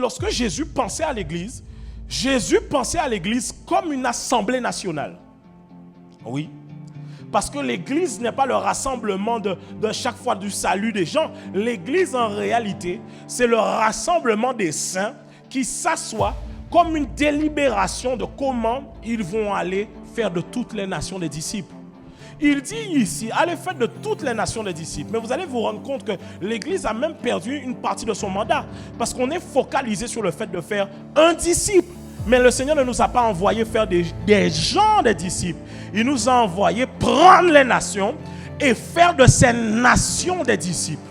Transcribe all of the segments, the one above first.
Lorsque Jésus pensait à l'Église comme une assemblée nationale. Oui. Parce que l'Église n'est pas le rassemblement de chaque fois du salut des gens. L'Église, en réalité, c'est le rassemblement des saints qui s'assoient comme une délibération de comment ils vont aller faire de toutes les nations des disciples. Il dit ici, allez faire de toutes les nations des disciples. Mais vous allez vous rendre compte que l'Église a même perdu une partie de son mandat. Parce qu'on est focalisé sur le fait de faire un disciple. Mais le Seigneur ne nous a pas envoyé faire des gens des disciples. Il nous a envoyé prendre les nations et faire de ces nations des disciples.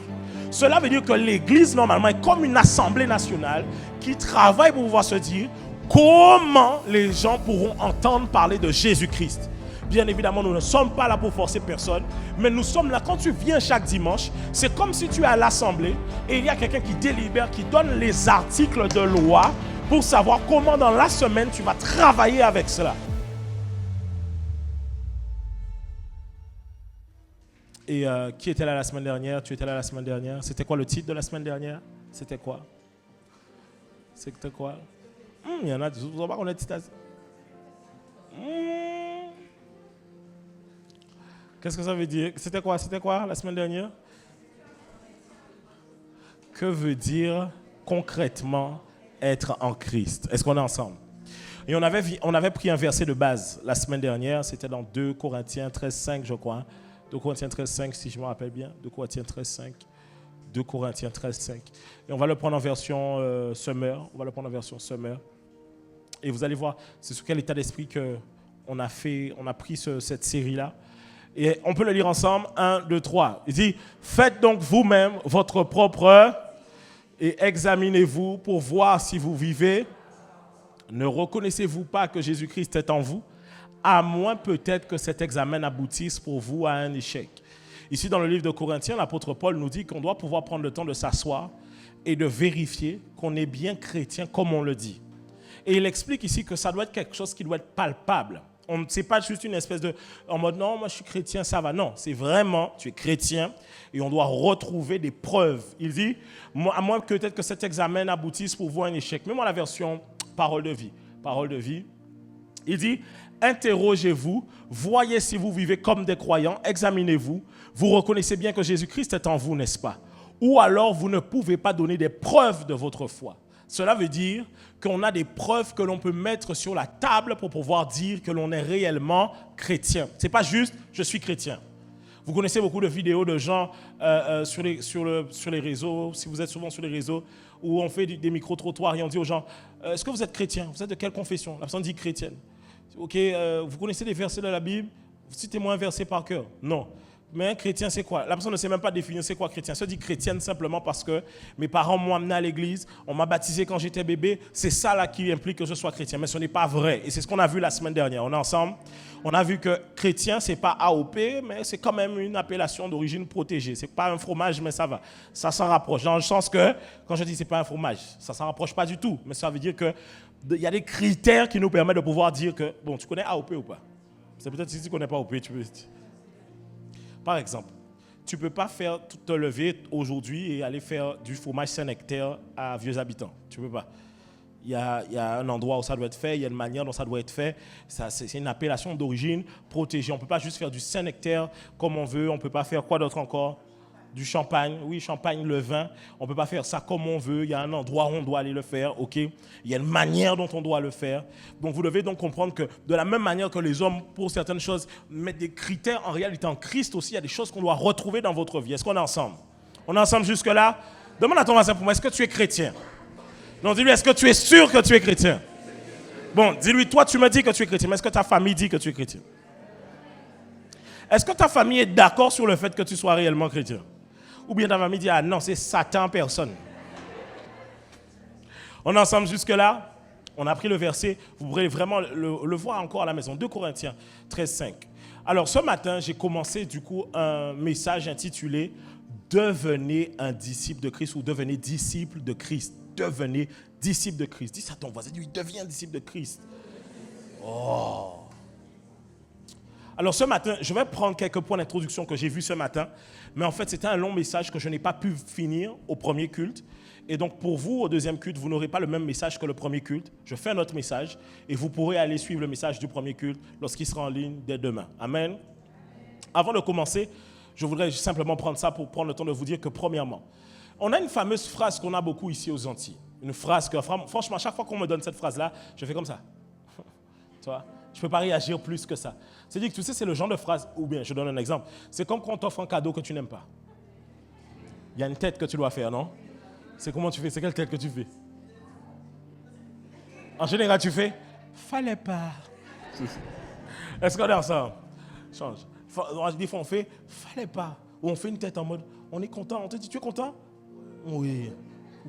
Cela veut dire que l'Église, normalement, est comme une assemblée nationale qui travaille pour pouvoir se dire comment les gens pourront entendre parler de Jésus-Christ. Bien évidemment, nous ne sommes pas là pour forcer personne, mais nous sommes là quand tu viens chaque dimanche. C'est comme si tu es à l'assemblée et il y a quelqu'un qui délibère, qui donne les articles de loi pour savoir comment dans la semaine tu vas travailler avec cela. Et qui était là la semaine dernière? Tu étais là la semaine dernière. C'était quoi le titre de la semaine dernière? C'était quoi? C'était quoi? Il y en a, vous savez pas qu'on est titre. Qu'est-ce que ça veut dire? C'était quoi la semaine dernière? Que veut dire concrètement être en Christ? Est-ce qu'on est ensemble? Et on avait pris un verset de base la semaine dernière, c'était dans 2 Corinthiens 13:5, je crois. 2 Corinthiens 13:5, si je me rappelle bien. 2 Corinthiens 13:5. 2 Corinthiens 13:5. Et on va le prendre en version Summer. Et vous allez voir, c'est sur quel état d'esprit qu'on a pris cette série-là. Et on peut le lire ensemble. 1, 2, 3. Il dit, faites donc vous-même votre propre et examinez-vous pour voir si vous vivez. Ne reconnaissez-vous pas que Jésus-Christ est en vous, à moins peut-être que cet examen aboutisse pour vous à un échec. Ici, dans le livre de Corinthiens, l'apôtre Paul nous dit qu'on doit pouvoir prendre le temps de s'asseoir et de vérifier qu'on est bien chrétien comme on le dit. Et il explique ici que ça doit être quelque chose qui doit être palpable. Ce n'est pas juste une espèce de... en mode, non, moi je suis chrétien, ça va. Non, c'est vraiment, tu es chrétien et on doit retrouver des preuves. Il dit, à moins que peut-être que cet examen aboutisse pour vous à un échec. Même dans la version parole de vie. Parole de vie. Il dit, interrogez-vous, voyez si vous vivez comme des croyants, examinez-vous. Vous reconnaissez bien que Jésus-Christ est en vous, n'est-ce pas? Ou alors vous ne pouvez pas donner des preuves de votre foi. Cela veut dire qu'on a des preuves que l'on peut mettre sur la table pour pouvoir dire que l'on est réellement chrétien. Ce n'est pas juste « je suis chrétien ». Vous connaissez beaucoup de vidéos de gens sur les réseaux, si vous êtes souvent sur les réseaux, où on fait des micro-trottoirs et on dit aux gens « est-ce que vous êtes chrétien? Vous êtes de quelle confession ?» La personne dit « chrétienne ». Ok, vous connaissez des versets de la Bible? Citez-moi un verset par cœur. Non. Mais un chrétien, c'est quoi? La personne ne sait même pas définir c'est quoi chrétien. Se dit chrétienne simplement parce que mes parents m'ont amené à l'église, on m'a baptisé quand j'étais bébé. C'est ça là qui implique que je sois chrétien. Mais ce n'est pas vrai. Et c'est ce qu'on a vu la semaine dernière. On est ensemble. On a vu que chrétien, ce n'est pas AOP, mais c'est quand même une appellation d'origine protégée. Ce n'est pas un fromage, mais ça va. Ça s'en rapproche. Dans le sens que, quand je dis ce n'est pas un fromage, ça ne s'en rapproche pas du tout. Mais ça veut dire qu'il y a des critères qui nous permettent de pouvoir dire que, bon, tu connais AOP ou pas? C'est peut-être si tu ne connais pas AOP, tu peux... Par exemple, tu ne peux pas te lever aujourd'hui et aller faire du fromage Saint-Nectaire à Vieux-Habitants. Tu ne peux pas. Il y a un endroit où ça doit être fait, il y a une manière dont ça doit être fait. C'est une appellation d'origine protégée. On ne peut pas juste faire du Saint-Nectaire comme on veut. On ne peut pas faire quoi d'autre encore? Du champagne, oui, champagne, le vin. On ne peut pas faire ça comme on veut. Il y a un endroit où on doit aller le faire, ok? Il y a une manière dont on doit le faire. Donc, vous devez donc comprendre que de la même manière que les hommes, pour certaines choses, mettent des critères, en réalité, en Christ aussi, il y a des choses qu'on doit retrouver dans votre vie. Est-ce qu'on est ensemble? On est ensemble jusque-là? Demande à ton voisin pour moi, est-ce que tu es chrétien? Non, dis-lui, est-ce que tu es sûr que tu es chrétien? Bon, dis-lui, toi, tu me dis que tu es chrétien, mais est-ce que ta famille dit que tu es chrétien? Est-ce que ta famille est d'accord sur le fait que tu sois réellement chrétien? Ou bien ta famille dit, ah non, c'est Satan en personne. On est ensemble jusque-là. On a pris le verset. Vous pourrez vraiment le voir encore à la maison. 2 Corinthiens 13:5. Alors, ce matin, j'ai commencé du coup un message intitulé « Devenez un disciple de Christ » ou « Devenez disciple de Christ ». Devenez disciple de Christ. Dis ça à ton voisin, dis, deviens disciple de Christ. Oh! Alors ce matin, je vais prendre quelques points d'introduction que j'ai vus ce matin. Mais en fait, c'était un long message que je n'ai pas pu finir au premier culte. Et donc, pour vous, au deuxième culte, vous n'aurez pas le même message que le premier culte. Je fais un autre message et vous pourrez aller suivre le message du premier culte lorsqu'il sera en ligne dès demain. Amen. Avant de commencer, je voudrais simplement prendre ça pour prendre le temps de vous dire que, premièrement, on a une fameuse phrase qu'on a beaucoup ici aux Antilles. Une phrase que, franchement, chaque fois qu'on me donne cette phrase-là, je fais comme ça. Tu vois? Je ne peux pas réagir plus que ça. C'est-à-dire que tu sais, c'est le genre de phrase, ou bien, je donne un exemple, c'est comme quand on t'offre un cadeau que tu n'aimes pas. Il y a une tête que tu dois faire, non? C'est comment tu fais? C'est quelle tête que tu fais? En général, tu fais fallait pas. Est-ce qu'on est ensemble? Change. Des fois, on fait fallait pas. Ou on fait une tête en mode on est content. On te dit tu es content? Oui.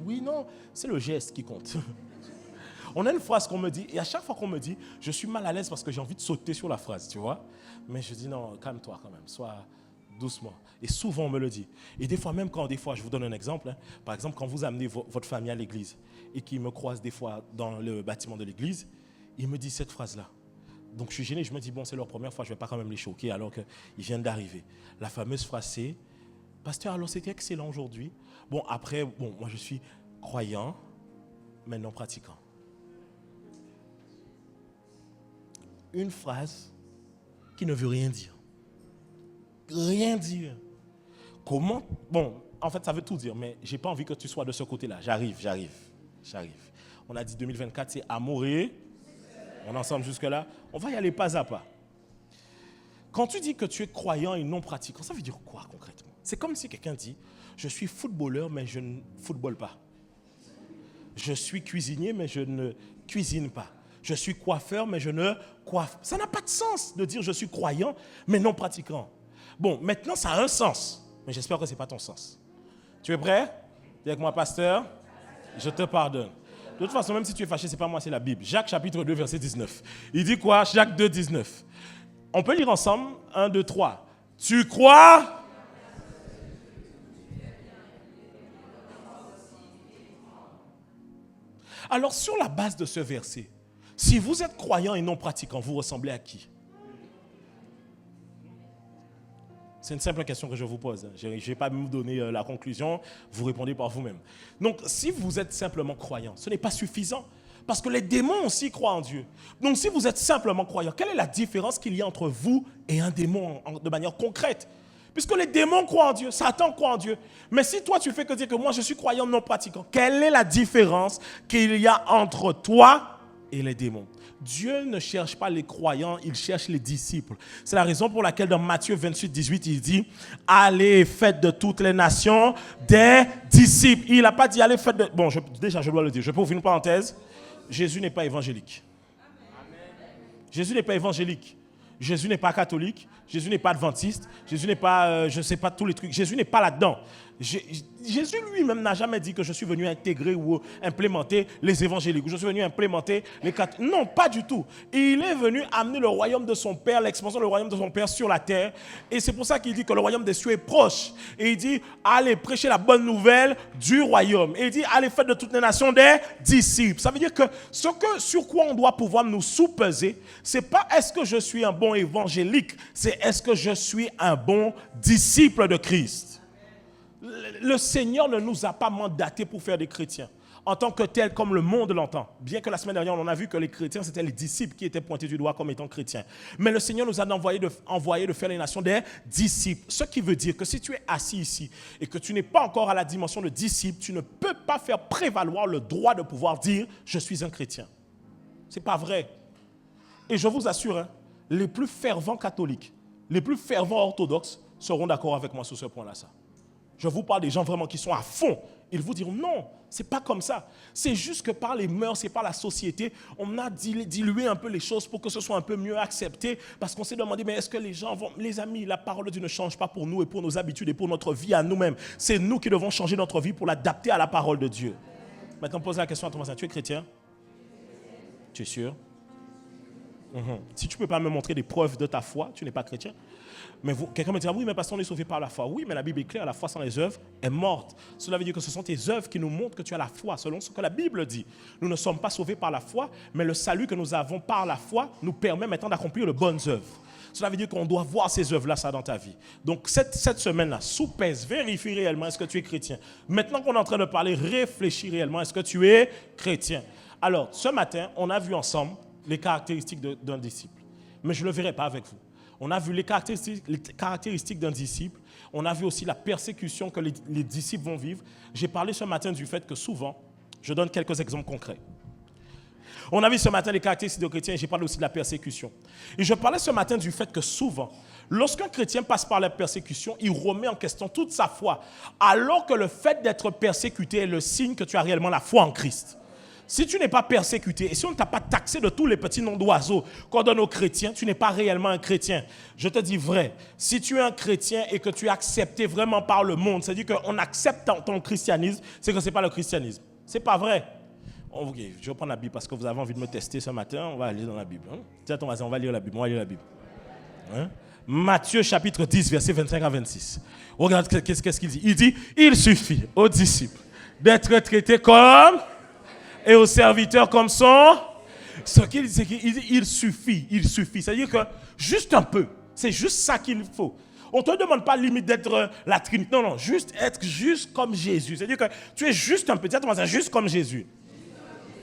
Oui, non. C'est le geste qui compte. On a une phrase qu'on me dit, et à chaque fois qu'on me dit, je suis mal à l'aise parce que j'ai envie de sauter sur la phrase, tu vois. Mais je dis non, calme-toi quand même, sois doucement. Et souvent, on me le dit. Et des fois, même quand, je vous donne un exemple. Hein, par exemple, quand vous amenez votre famille à l'église et qu'ils me croisent des fois dans le bâtiment de l'église, ils me disent cette phrase-là. Donc, je suis gêné. Je me dis, bon, c'est leur première fois, je ne vais pas quand même les choquer alors qu'ils viennent d'arriver. La fameuse phrase, c'est « Pasteur, alors c'était excellent aujourd'hui. » Bon, après, moi, je suis croyant, mais non pratiquant. Une phrase qui ne veut rien dire. Rien dire. Comment? Bon, en fait, ça veut tout dire, mais je n'ai pas envie que tu sois de ce côté-là. J'arrive. On a dit 2024, c'est amour et... On est ensemble jusque-là. On va y aller pas à pas. Quand tu dis que tu es croyant et non pratiquant, ça veut dire quoi concrètement? C'est comme si quelqu'un dit, je suis footballeur, mais je ne footballe pas. Je suis cuisinier, mais je ne cuisine pas. Je suis coiffeur, mais je ne coiffe. Ça n'a pas de sens de dire je suis croyant, mais non pratiquant. Bon, maintenant, ça a un sens, mais j'espère que ce n'est pas ton sens. Tu es prêt? Dis avec moi, pasteur, je te pardonne. De toute façon, même si tu es fâché, ce n'est pas moi, c'est la Bible. Jacques chapitre 2, verset 19. Il dit quoi? Jacques 2, 19. On peut lire ensemble. 1, 2, 3. Tu crois? Alors, sur la base de ce verset, si vous êtes croyant et non pratiquant, vous ressemblez à qui? C'est une simple question que je vous pose. Je ne vais pas vous donner la conclusion, vous répondez par vous-même. Donc, si vous êtes simplement croyant, ce n'est pas suffisant. Parce que les démons aussi croient en Dieu. Donc, si vous êtes simplement croyant, quelle est la différence qu'il y a entre vous et un démon de manière concrète? Puisque les démons croient en Dieu, Satan croit en Dieu. Mais si toi, tu fais que dire que moi, je suis croyant non pratiquant, quelle est la différence qu'il y a entre toi et les démons? Dieu ne cherche pas les croyants, il cherche les disciples. C'est la raison pour laquelle dans Matthieu 28, 18, il dit « Allez, faites de toutes les nations des disciples. » Il n'a pas dit « Allez, faites de... » Bon, déjà, je dois le dire. Je peux ouvrir une parenthèse. Jésus n'est pas évangélique. Jésus n'est pas évangélique. Jésus n'est pas catholique. Jésus n'est pas adventiste. Jésus n'est pas, je ne sais pas, tous les trucs. Jésus n'est pas là-dedans. Jésus lui-même n'a jamais dit que je suis venu intégrer ou implémenter les évangéliques, ou je suis venu implémenter les catholiques. Non, pas du tout. Il est venu amener le royaume de son Père, l'expansion du royaume de son Père sur la terre. Et c'est pour ça qu'il dit que le royaume des cieux est proche. Et il dit, allez prêcher la bonne nouvelle du royaume. Et il dit, allez faire de toutes les nations des disciples. Ça veut dire que sur quoi on doit pouvoir nous sous-peser, c'est pas est-ce que je suis un bon évangélique, c'est est-ce que je suis un bon disciple de Christ. Le Seigneur ne nous a pas mandatés pour faire des chrétiens en tant que tels comme le monde l'entend. Bien que la semaine dernière, on a vu que les chrétiens, c'était les disciples qui étaient pointés du doigt comme étant chrétiens. Mais le Seigneur nous a envoyé de faire les nations des disciples. Ce qui veut dire que si tu es assis ici et que tu n'es pas encore à la dimension de disciple, tu ne peux pas faire prévaloir le droit de pouvoir dire « je suis un chrétien ». Ce n'est pas vrai. Et je vous assure, hein, les plus fervents catholiques, les plus fervents orthodoxes seront d'accord avec moi sur ce point-là. Je vous parle des gens vraiment qui sont à fond. Ils vous diront non, c'est pas comme ça. C'est juste que par les mœurs et par la société, on a dilué un peu les choses pour que ce soit un peu mieux accepté. Parce qu'on s'est demandé, mais est-ce que les gens vont... Les amis, la parole de Dieu ne change pas pour nous et pour nos habitudes et pour notre vie à nous-mêmes. C'est nous qui devons changer notre vie pour l'adapter à la parole de Dieu. Maintenant, pose la question à ton voisin. Tu es chrétien? Tu es sûr? Si tu ne peux pas me montrer des preuves de ta foi, tu n'es pas chrétien. Mais quelqu'un me dira, oui, mais parce qu'on est sauvé par la foi. Oui, mais la Bible est claire, la foi sans les œuvres est morte. Cela veut dire que ce sont tes œuvres qui nous montrent que tu as la foi, selon ce que la Bible dit. Nous ne sommes pas sauvés par la foi, mais le salut que nous avons par la foi nous permet maintenant d'accomplir de bonnes œuvres. Cela veut dire qu'on doit voir ces œuvres-là, ça, dans ta vie. Donc, cette semaine-là, soupèse, vérifie réellement, est-ce que tu es chrétien. Maintenant qu'on est en train de parler, réfléchis réellement, est-ce que tu es chrétien. Alors, ce matin, on a vu ensemble les caractéristiques d'un disciple. Mais je ne le verrai pas avec vous. On a vu les caractéristiques d'un disciple. On a vu aussi la persécution que les disciples vont vivre. J'ai parlé ce matin du fait que souvent, je donne quelques exemples concrets. On a vu ce matin les caractéristiques de chrétiens et j'ai parlé aussi de la persécution. Et je parlais ce matin du fait que souvent, lorsqu'un chrétien passe par la persécution, il remet en question toute sa foi, alors que le fait d'être persécuté est le signe que tu as réellement la foi en Christ. Si tu n'es pas persécuté et si on ne t'a pas taxé de tous les petits noms d'oiseaux qu'on donne aux chrétiens, tu n'es pas réellement un chrétien. Je te dis vrai, si tu es un chrétien et que tu es accepté vraiment par le monde, c'est-à-dire qu'on accepte ton christianisme, c'est que ce n'est pas le christianisme. Ce n'est pas vrai. Ok, je vais prendre la Bible parce que vous avez envie de me tester ce matin. On va aller dans la Bible. Tiens, on va lire la Bible. Hein? Matthieu chapitre 10, versets 25 à 26. Regarde qu'est-ce qu'il dit. Il dit, il suffit aux disciples d'être traités comme et aux serviteurs comme son. Ce qu'il dit, c'est qu'il dit, il suffit. C'est-à-dire que juste un peu. C'est juste ça qu'il faut. On ne te demande pas limite d'être la Trinité. Non, juste être juste comme Jésus. C'est-à-dire que tu es juste un peu. C'est juste comme Jésus.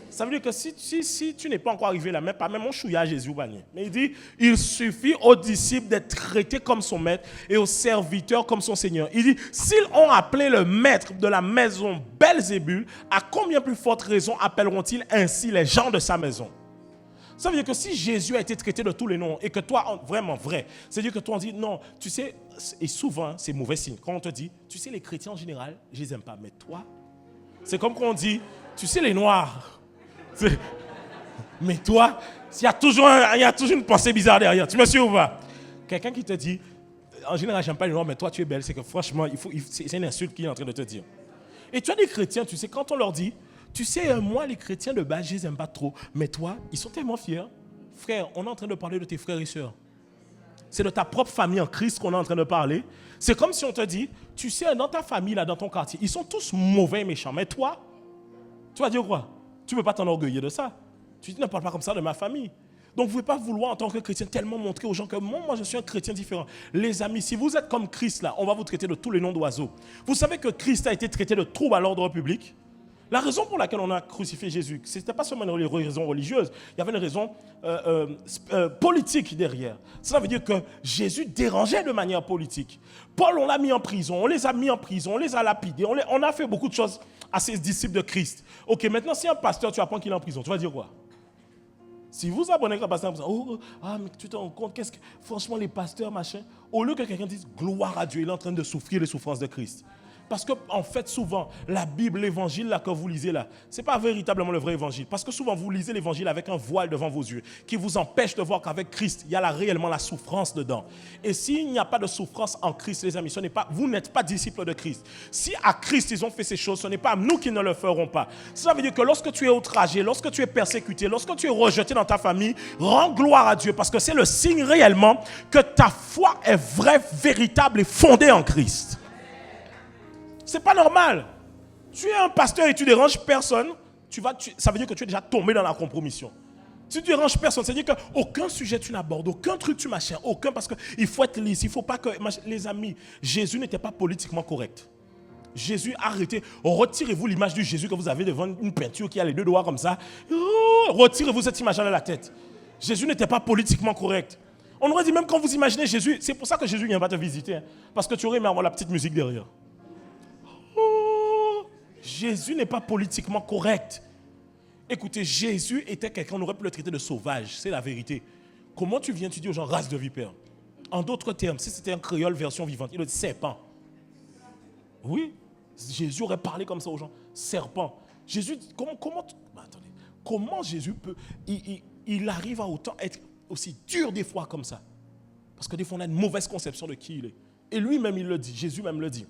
Ça veut dire que si tu n'es pas encore arrivé là, pas même on chouille à Jésus. Mais il dit, il suffit aux disciples d'être traités comme son maître et aux serviteurs comme son Seigneur. Il dit, s'ils ont appelé le maître de la maison Belzébul, à combien plus forte raison appelleront-ils ainsi les gens de sa maison? Ça veut dire que si Jésus a été traité de tous les noms et que toi, vraiment vrai, c'est-à-dire que toi on dit, non, tu sais, et souvent c'est mauvais signe. Quand on te dit, tu sais les chrétiens en général, je les aime pas, mais toi, c'est comme quand on dit, tu sais les noirs. Mais toi, il y a toujours une pensée bizarre derrière. Tu me suis ou pas? Quelqu'un qui te dit, en général, j'aime pas les noirs, mais toi, tu es belle. C'est que franchement, c'est une insulte qu'il est en train de te dire. Et tu as des chrétiens, tu sais, quand on leur dit, tu sais, moi, les chrétiens de base, je les aime pas trop. Mais toi, ils sont tellement fiers. Frère, on est en train de parler de tes frères et sœurs. C'est de ta propre famille en Christ qu'on est en train de parler. C'est comme si on te dit, tu sais, dans ta famille, là, dans ton quartier, ils sont tous mauvais et méchants. Mais toi, tu vas dire quoi? Tu ne peux pas t'enorgueillir de ça. Tu dis, ne parle pas comme ça de ma famille. Donc, vous ne pouvez pas vouloir, en tant que chrétien, tellement montrer aux gens que moi, je suis un chrétien différent. Les amis, si vous êtes comme Christ, là, on va vous traiter de tous les noms d'oiseaux. Vous savez que Christ a été traité de trouble à l'ordre public. La raison pour laquelle on a crucifié Jésus, ce n'était pas seulement une raison religieuse, il y avait une raison politique derrière. Cela veut dire que Jésus dérangeait de manière politique. Paul, on l'a mis en prison, on les a mis en prison, on les a lapidés, on a fait beaucoup de choses à ces disciples de Christ. Ok, maintenant si un pasteur, tu apprends qu'il est en prison, tu vas dire quoi? Si vous abonnez avec un pasteur, mais tu te rends compte, franchement les pasteurs, machin, au lieu que quelqu'un dise gloire à Dieu, il est en train de souffrir les souffrances de Christ. Parce que, en fait, souvent, la Bible, l'évangile là, que vous lisez là, ce n'est pas véritablement le vrai évangile. Parce que souvent, vous lisez l'évangile avec un voile devant vos yeux qui vous empêche de voir qu'avec Christ, il y a réellement la souffrance dedans. Et s'il n'y a pas de souffrance en Christ, les amis, vous n'êtes pas disciples de Christ. Si à Christ, ils ont fait ces choses, ce n'est pas nous qui ne le ferons pas. Ça veut dire que lorsque tu es outragé, lorsque tu es persécuté, lorsque tu es rejeté dans ta famille, rends gloire à Dieu parce que c'est le signe réellement que ta foi est vraie, véritable et fondée en Christ. C'est pas normal. Tu es un pasteur et tu déranges personne, ça veut dire que tu es déjà tombé dans la compromission. Si tu déranges personne, ça veut dire qu'aucun sujet tu n'abordes, aucun truc tu machins, aucun, parce qu'il faut être lisse, il ne faut pas que... Les amis, Jésus n'était pas politiquement correct. Jésus, arrêtez, retirez-vous l'image du Jésus que vous avez devant une peinture qui a les deux doigts comme ça. Retirez-vous cette image de la tête. Jésus n'était pas politiquement correct. On aurait dit même quand vous imaginez Jésus, c'est pour ça que Jésus ne vient pas te visiter, hein, parce que tu aurais aimé avoir la petite musique derrière. Jésus n'est pas politiquement correct. Écoutez, Jésus était quelqu'un, on aurait pu le traiter de sauvage, c'est la vérité. Comment tu dis aux gens race de vipère? En d'autres termes, si c'était un créole version vivante, il dit serpent. Oui, Jésus aurait parlé comme ça aux gens, serpent. Jésus, comment Jésus peut, il arrive à autant être aussi dur des fois comme ça? Parce que des fois on a une mauvaise conception de qui il est. Et lui-même il le dit, Jésus même le dit.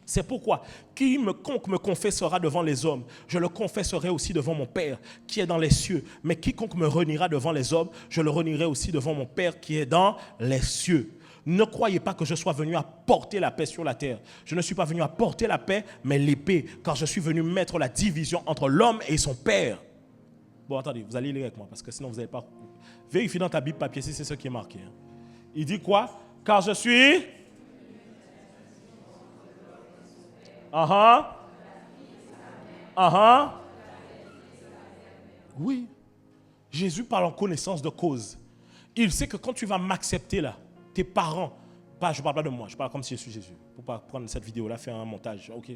C'est pourquoi, quiconque me confessera devant les hommes, je le confesserai aussi devant mon Père qui est dans les cieux. Mais quiconque me reniera devant les hommes, je le renierai aussi devant mon Père qui est dans les cieux. Ne croyez pas que je sois venu apporter la paix sur la terre. Je ne suis pas venu apporter la paix, mais l'épée, car je suis venu mettre la division entre l'homme et son Père. Bon, attendez, vous allez lire avec moi, parce que sinon vous n'allez pas... Vérifie dans ta Bible papier si c'est ce qui est marqué. Il dit quoi? Car je suis... Oui. Jésus parle en connaissance de cause. Il sait que quand tu vas m'accepter là, tes parents, je ne parle pas de moi, je parle comme si je suis Jésus. Pour ne pas prendre cette vidéo-là, faire un montage. Ok.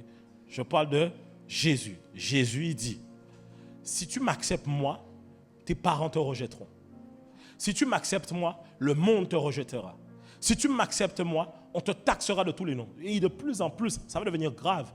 Je parle de Jésus. Jésus, il dit, si tu m'acceptes moi, tes parents te rejetteront. Si tu m'acceptes moi, le monde te rejettera. Si tu m'acceptes moi, on te taxera de tous les noms. Et de plus en plus, ça va devenir grave.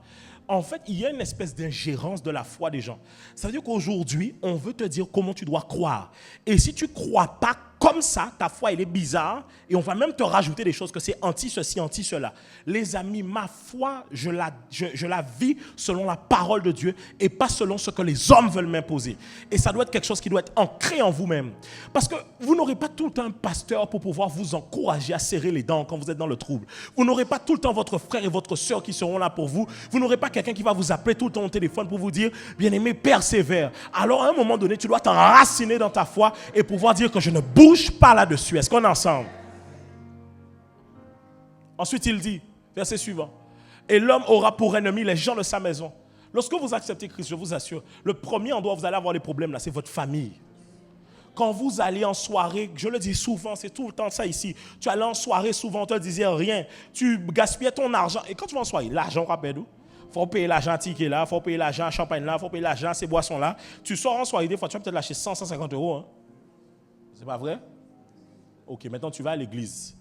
En fait, il y a une espèce d'ingérence de la foi des gens. Ça veut dire qu'aujourd'hui, on veut te dire comment tu dois croire. Et si tu ne crois pas comme ça, ta foi, elle est bizarre. Et on va même te rajouter des choses que c'est anti-ceci, anti-cela. Les amis, ma foi, je la vis selon la parole de Dieu et pas selon ce que les hommes veulent m'imposer. Et ça doit être quelque chose qui doit être ancré en vous-même. Parce que vous n'aurez pas tout le temps un pasteur pour pouvoir vous encourager à serrer les dents quand vous êtes dans le trouble. Vous n'aurez pas tout le temps votre frère et votre soeur qui seront là pour vous. Vous n'aurez pas quelqu'un qui va vous appeler tout le temps au téléphone pour vous dire, bien-aimé, persévère. Alors à un moment donné, tu dois t'enraciner dans ta foi et pouvoir dire que je ne bouge pas là-dessus. Est-ce qu'on est ensemble? Ensuite, il dit, verset suivant, et l'homme aura pour ennemi les gens de sa maison. Lorsque vous acceptez Christ, je vous assure, le premier endroit où vous allez avoir les problèmes, là, c'est votre famille. Quand vous allez en soirée, je le dis souvent, c'est tout le temps ça ici. Tu allais en soirée, souvent on te disait rien. Tu gaspillais ton argent. Et quand tu vas en soirée, l'argent, rappelle-vous. Il faut payer l'argent à ticket là, il faut payer l'argent à champagne là, il faut payer l'argent à ces boissons là. Tu sors en soirée, des fois tu vas peut-être lâcher 100, 150 euros. Hein. C'est pas vrai? Ok, maintenant tu vas à l'église.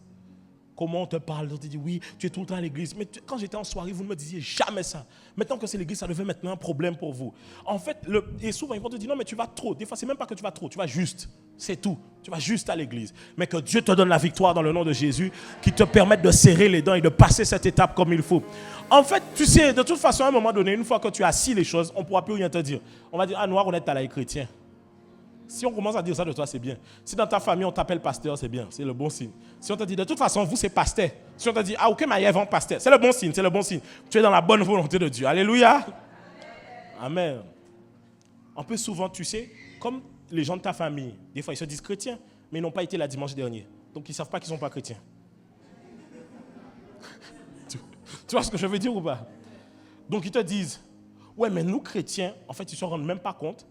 Comment on te parle? On te dit oui, tu es tout le temps à l'église. Mais quand j'étais en soirée, vous ne me disiez jamais ça. Maintenant que c'est l'église, ça devient maintenant un problème pour vous. En fait, et souvent ils vont te dire non mais tu vas trop. Des fois c'est même pas que tu vas trop, tu vas juste. C'est tout. Tu vas juste à l'église. Mais que Dieu te donne la victoire dans le nom de Jésus, qui te permette de serrer les dents et de passer cette étape comme il faut. En fait, tu sais, de toute façon, à un moment donné, une fois que tu as assis les choses, on ne pourra plus rien te dire. On va dire, ah, noir, on est talaï chrétien. Si on commence à dire ça de toi, c'est bien. Si dans ta famille, on t'appelle pasteur, c'est bien. C'est le bon signe. Si on te dit, de toute façon, vous, c'est pasteur. Si on te dit, ah, ok, mais ils vont pasteur. C'est le bon signe, c'est le bon signe. Tu es dans la bonne volonté de Dieu. Alléluia. Amen. Un peu souvent, tu sais, comme les gens de ta famille, des fois, ils se disent chrétiens, mais ils n'ont pas été là dimanche dernier. Donc, ils ne savent pas qu'ils ne sont pas chrétiens. Tu vois ce que je veux dire ou pas? Donc, ils te disent, ouais, mais nous, chrétiens, en fait, ils ne se rendent même pas compte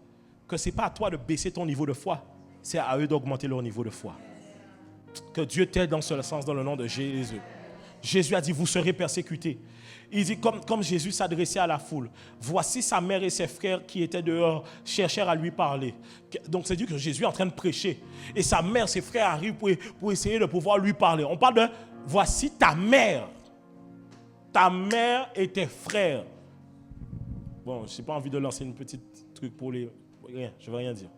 que ce n'est pas à toi de baisser ton niveau de foi, c'est à eux d'augmenter leur niveau de foi. Que Dieu t'aide dans ce sens, dans le nom de Jésus. Jésus a dit, vous serez persécutés. Il dit, comme Jésus s'adressait à la foule, voici sa mère et ses frères qui étaient dehors, cherchèrent à lui parler. Donc c'est dit que Jésus est en train de prêcher. Et sa mère, ses frères arrivent pour essayer de pouvoir lui parler. On parle de, voici ta mère et tes frères. Bon, je n'ai pas envie de lancer une petite truc pour les... Rien, je ne veux rien dire.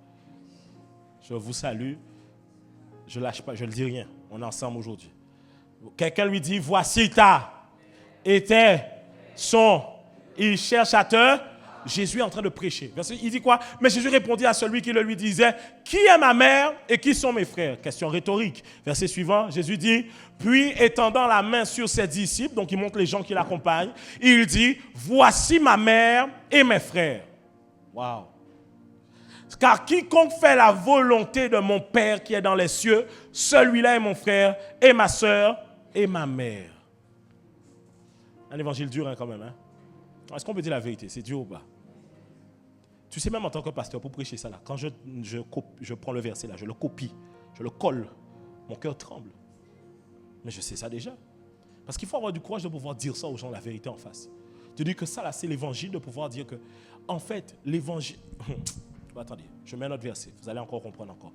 Je vous salue. Je ne lâche pas, je ne dis rien. On est ensemble aujourd'hui. Quelqu'un lui dit, voici ta et tes sont. Il cherche à te. Jésus est en train de prêcher. Il dit quoi? Mais Jésus répondit à celui qui le lui disait, qui est ma mère et qui sont mes frères? Question rhétorique. Verset suivant, Jésus dit, puis étendant la main sur ses disciples, donc il montre les gens qui l'accompagnent, il dit, voici ma mère et mes frères. Waouh! Car quiconque fait la volonté de mon Père qui est dans les cieux, celui-là est mon frère et ma soeur et ma mère. Un évangile dur hein, quand même. Hein? Est-ce qu'on peut dire la vérité? C'est dur ou pas? Tu sais, même en tant que pasteur, pour prêcher ça, là, quand je prends le verset, là, je le copie, je le colle, mon cœur tremble. Mais je sais ça déjà. Parce qu'il faut avoir du courage de pouvoir dire ça aux gens, la vérité en face. Tu dis que ça, là, c'est l'évangile, de pouvoir dire que, en fait, l'évangile... Attendez, je mets un autre verset, vous allez encore comprendre encore.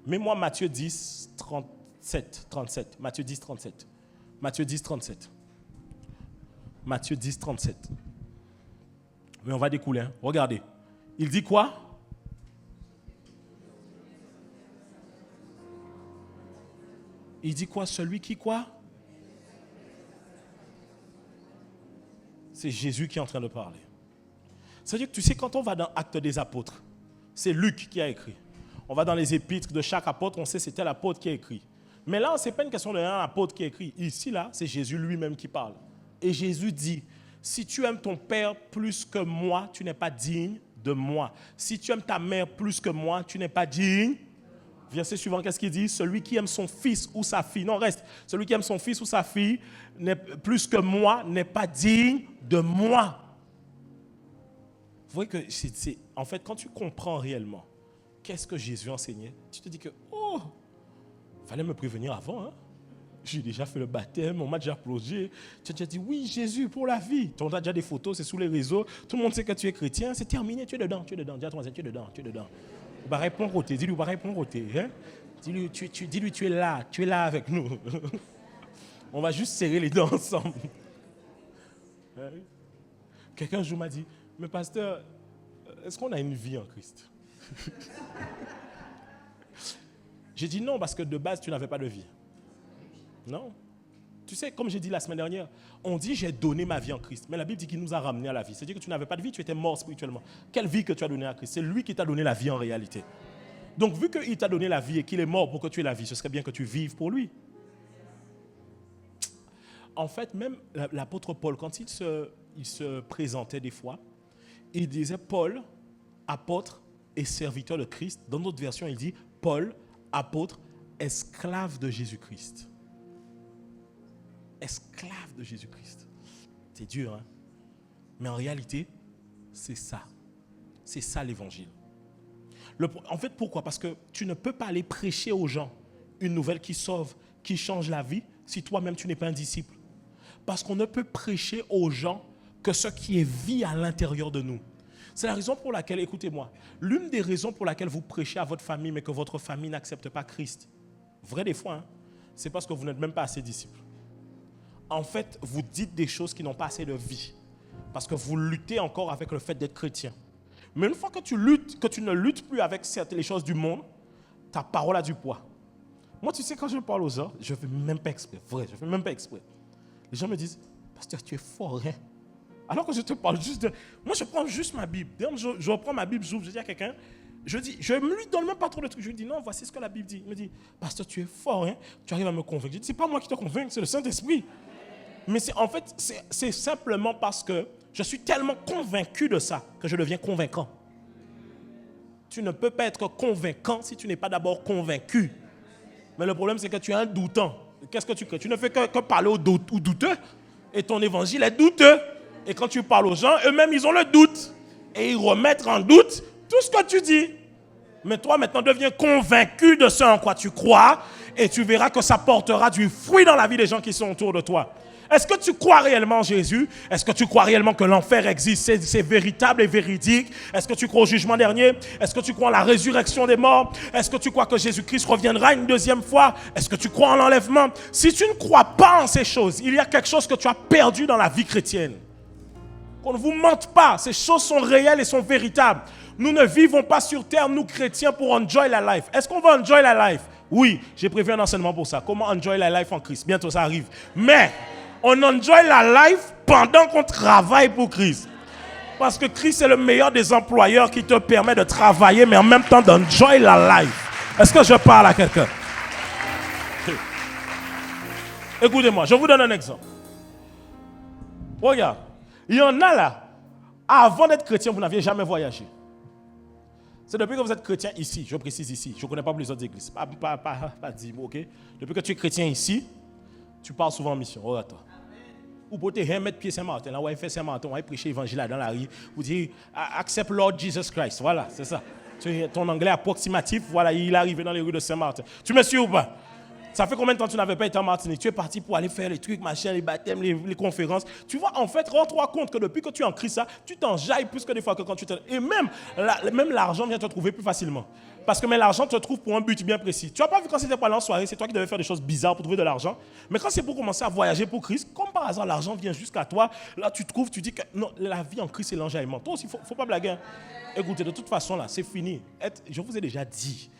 Mets-moi Matthieu 10, 37. Matthieu 10, 37. Matthieu 10, 37. Matthieu 10, 37. Mais on va découler. Hein. Regardez. Il dit quoi? Il dit quoi? Celui qui quoi? C'est Jésus qui est en train de parler. C'est-à-dire que tu sais, quand on va dans Actes des Apôtres, c'est Luc qui a écrit. On va dans les épîtres de chaque apôtre, on sait que c'était l'apôtre qui a écrit. Mais là, ce n'est pas une question d'un apôtre qui a écrit. Ici, là, c'est Jésus lui-même qui parle. Et Jésus dit, si tu aimes ton Père plus que moi, tu n'es pas digne de moi. Si tu aimes ta mère plus que moi, tu n'es pas digne. Verset suivant, qu'est-ce qu'il dit? Celui qui aime son fils ou sa fille, non, reste. Celui qui aime son fils ou sa fille plus que moi n'est pas digne de moi. Vous voyez que en fait, quand tu comprends réellement qu'est-ce que Jésus enseignait, tu te dis que, oh, il fallait me prévenir avant. Hein? J'ai déjà fait le baptême, on m'a déjà plongé. Tu as déjà dit, oui, Jésus pour la vie. Tu as déjà des photos, c'est sous les réseaux. Tout le monde sait que tu es chrétien, c'est terminé, tu es dedans, tu es dedans. Dis à ton voisin, tu es dedans, tu es dedans. Il va répondre côté, dis-lui, il va répondre côté. Hein? Dis-lui, tu es là avec nous. On va juste serrer les dents ensemble. Hein? Quelqu'un un jour m'a dit, mais pasteur, est-ce qu'on a une vie en Christ? J'ai dit non, parce que de base, tu n'avais pas de vie. Non. Tu sais, comme j'ai dit la semaine dernière, on dit j'ai donné ma vie en Christ. Mais la Bible dit qu'il nous a ramenés à la vie. C'est-à-dire que tu n'avais pas de vie, tu étais mort spirituellement. Quelle vie que tu as donnée à Christ? C'est lui qui t'a donné la vie en réalité. Donc, vu qu'il t'a donné la vie et qu'il est mort pour que tu aies la vie, ce serait bien que tu vives pour lui. En fait, même l'apôtre Paul, quand il se présentait des fois, il disait Paul, apôtre et serviteur de Christ. Dans d'autres versions, il dit Paul, apôtre, esclave de Jésus-Christ. Esclave de Jésus-Christ. C'est dur, hein? Mais en réalité, c'est ça. C'est ça l'évangile. En fait, pourquoi? Parce que tu ne peux pas aller prêcher aux gens une nouvelle qui sauve, qui change la vie, si toi-même tu n'es pas un disciple. Parce qu'on ne peut prêcher aux gens que ce qui est vie à l'intérieur de nous. C'est la raison pour laquelle, écoutez-moi, l'une des raisons pour laquelle vous prêchez à votre famille, mais que votre famille n'accepte pas Christ, vrai des fois, hein, c'est parce que vous n'êtes même pas assez disciples. En fait, vous dites des choses qui n'ont pas assez de vie. Parce que vous luttez encore avec le fait d'être chrétien. Mais une fois que tu ne luttes plus avec les choses du monde, ta parole a du poids. Moi, tu sais, quand je parle aux gens, je ne fais même pas exprès. Vrai, je ne fais même pas exprès. Les gens me disent, pasteur, tu es fort, hein? Alors que je te parle juste de... Moi, je prends juste ma Bible. Je reprends ma Bible, j'ouvre, je dis à quelqu'un, je ne lui donne même pas trop de trucs. Je lui dis, non, voici ce que la Bible dit. Il me dit, pasteur, tu es fort, hein? Tu arrives à me convaincre. Je dis, c'est pas moi qui te convainc, c'est le Saint-Esprit. Mais en fait, c'est simplement parce que je suis tellement convaincu de ça que je deviens convaincant. Tu ne peux pas être convaincant si tu n'es pas d'abord convaincu. Mais le problème, c'est que tu es un doutant. Qu'est-ce que tu crées? Tu ne fais que parler aux douteux et ton évangile est douteux. Et quand tu parles aux gens, eux-mêmes, ils ont le doute. Et ils remettent en doute tout ce que tu dis. Mais toi, maintenant, deviens convaincu de ce en quoi tu crois et tu verras que ça portera du fruit dans la vie des gens qui sont autour de toi. Est-ce que tu crois réellement en Jésus? Est-ce que tu crois réellement que l'enfer existe? C'est véritable et véridique? Est-ce que tu crois au jugement dernier? Est-ce que tu crois en la résurrection des morts? Est-ce que tu crois que Jésus-Christ reviendra une deuxième fois? Est-ce que tu crois en l'enlèvement? Si tu ne crois pas en ces choses, il y a quelque chose que tu as perdu dans la vie chrétienne. Qu'on ne vous mente pas, ces choses sont réelles et sont véritables. Nous ne vivons pas sur terre, nous chrétiens, pour enjoy la life. Est-ce qu'on va enjoy la life? Oui, j'ai prévu un enseignement pour ça. Comment enjoy la life en Christ? Bientôt ça arrive. Mais on enjoy la life pendant qu'on travaille pour Christ. Parce que Christ est le meilleur des employeurs qui te permet de travailler, mais en même temps d'enjoy la life. Est-ce que je parle à quelqu'un? Écoutez-moi, je vous donne un exemple. Regarde, il y en a là, avant d'être chrétien, vous n'aviez jamais voyagé. C'est depuis que vous êtes chrétien ici, je précise ici, je ne connais pas les autres églises, pas dit, ok? Depuis que tu es chrétien ici, tu pars souvent en mission, regarde-toi. Ou pour te remettre pied Saint-Martin, là où il fait Saint-Martin, on va prêcher l'évangile là dans la rue, vous dire, accept Lord Jesus Christ, voilà, c'est ça. Ton anglais approximatif, voilà, il est arrivé dans les rues de Saint-Martin. Tu me suis ou pas? Ça fait combien de temps que tu n'avais pas été en Martinique? Tu es parti pour aller faire les trucs, machin, les baptêmes, les conférences. Tu vois, en fait, rends-toi compte que depuis que tu es en Christ, tu t'enjailles plus que des fois que quand tu te... Et même l'argent vient te trouver plus facilement. Parce que l'argent te trouve pour un but bien précis. Tu n'as pas vu quand c'était pour aller en soirée, c'est toi qui devais faire des choses bizarres pour trouver de l'argent. Mais quand c'est pour commencer à voyager pour Christ, comme par hasard, l'argent vient jusqu'à toi. Là, tu trouves, tu dis que non, la vie en Christ, c'est l'enjaillement. Toi aussi, il ne faut pas blaguer. Hein. Écoutez, de toute façon, là, c'est fini. Je vous ai déjà dit,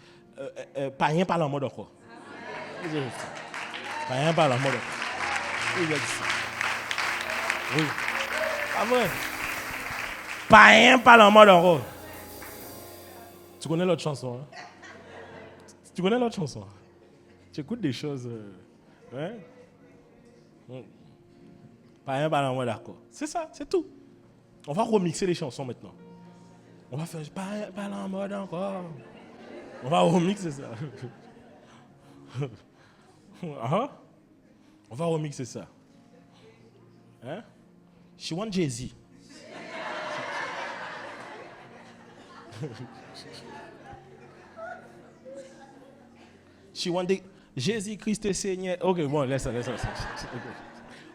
païen parle en mode encore. Païen parle en mode encore. Il a dit ça. Oui. Pas vrai. Païen parle en mode encore. Tu connais l'autre chanson, hein? Tu connais l'autre chanson? Tu écoutes des choses... hein? Païen parle en mode d'accord. C'est ça, c'est tout. On va remixer les chansons maintenant. On va faire pas en mode encore. On va remixer ça. On va remixer ça. Hein? She want Jay-Z. She want Jésus-Christ est Seigneur. Ok, bon, laisse ça.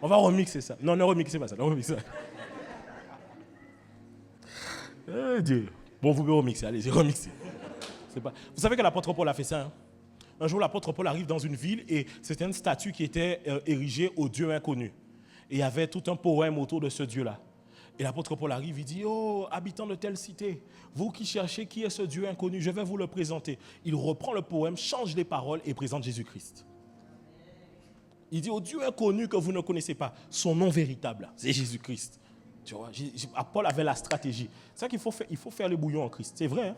On va remixer ça. Non, ne remixez pas ça. Oh Dieu. Bon, vous pouvez remixer. Allez, remixer. Vous savez que l'apôtre Paul a fait ça. Hein? Un jour, l'apôtre Paul arrive dans une ville et c'était une statue qui était érigée au Dieu inconnu. Et il y avait tout un poème autour de ce Dieu-là. Et l'apôtre Paul arrive, il dit, oh, habitants de telle cité, vous qui cherchez qui est ce Dieu inconnu, je vais vous le présenter. Il reprend le poème, change les paroles et présente Jésus-Christ. Il dit au Dieu inconnu que vous ne connaissez pas, son nom véritable, c'est Jésus-Christ. Tu vois, Paul avait la stratégie. C'est ça qu'il faut faire, il faut faire les bouillons en Christ. C'est vrai, hein?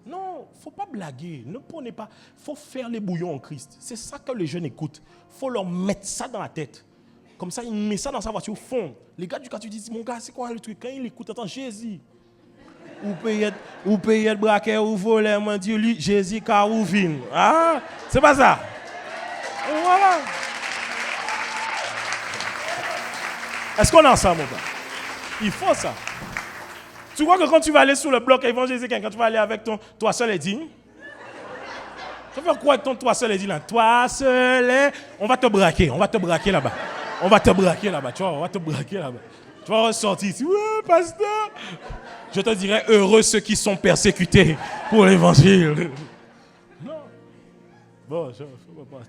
Non, il ne faut pas blaguer. Ne prenez pas. Il faut faire les bouillons en Christ. C'est ça que les jeunes écoutent. Il faut leur mettre ça dans la tête. Comme ça, il met ça dans sa voiture au fond. Les gars du quartier disent, mon gars, c'est quoi le truc? Quand il écoute, attends, Jésus. Ou payer le braquet, ou voler, moi, Dieu, lui, Jésus, car ou vin. Ah, c'est pas ça. Et voilà. Est-ce qu'on est ensemble, mon gars? Il faut ça. Tu crois que quand tu vas aller sur le bloc évangéliser quelqu'un, quand tu vas aller avec ton toi seul est digne, tu vas faire quoi avec ton toi seul est digne là? Toi seul est... On va te braquer là-bas. On va te braquer là-bas, tu vois, Tu vas ressortir ici. Ouais, pasteur. Je te dirais, heureux ceux qui sont persécutés pour l'évangile. Non. Bon, je ne peux pas.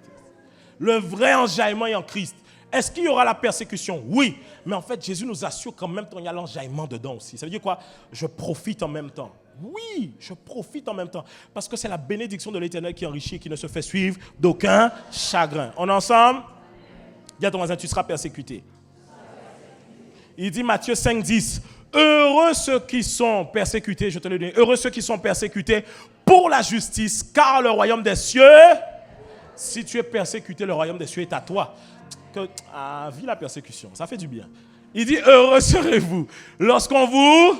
Le vrai enjaillement est en Christ. Est-ce qu'il y aura la persécution? Oui. Mais en fait, Jésus nous assure qu'en même temps, il y a l'enjaillement dedans aussi. Ça veut dire quoi? Je profite en même temps. Oui, je profite en même temps. Parce que c'est la bénédiction de l'Éternel qui enrichit et qui ne se fait suivre d'aucun chagrin. On est ensemble? Dis à ton voisin, tu seras persécuté. Il dit Matthieu 5, 10. Heureux ceux qui sont persécutés, je te le dis, heureux ceux qui sont persécutés pour la justice, car le royaume des cieux, si tu es persécuté, le royaume des cieux est à toi. Vis la persécution, ça fait du bien. Il dit, heureux serez-vous lorsqu'on vous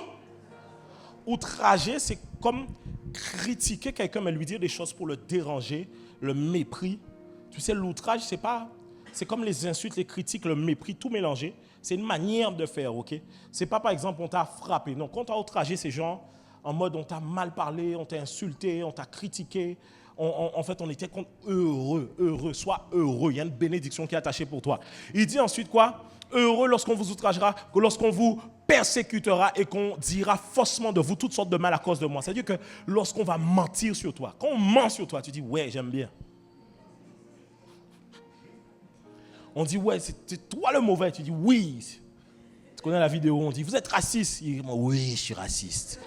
outragez, c'est comme critiquer quelqu'un, mais lui dire des choses pour le déranger, le mépris. Tu sais, l'outrage, c'est comme les insultes, les critiques, le mépris, tout mélangé. C'est une manière de faire, ok? C'est pas, par exemple, on t'a frappé. Non, quand on t'a outragé, c'est genre, en mode, on t'a mal parlé, on t'a insulté, on t'a critiqué. En fait, on était contre heureux, sois heureux. Il y a une bénédiction qui est attachée pour toi. Il dit ensuite quoi? Heureux lorsqu'on vous outragera, que lorsqu'on vous persécutera et qu'on dira faussement de vous toutes sortes de mal à cause de moi. C'est-à-dire que lorsqu'on va mentir sur toi, quand on ment sur toi, tu dis, ouais, j'aime bien. On dit, ouais, c'est toi le mauvais. Tu dis, oui. Tu connais la vidéo, on dit, vous êtes raciste. Il dit, oui, je suis raciste.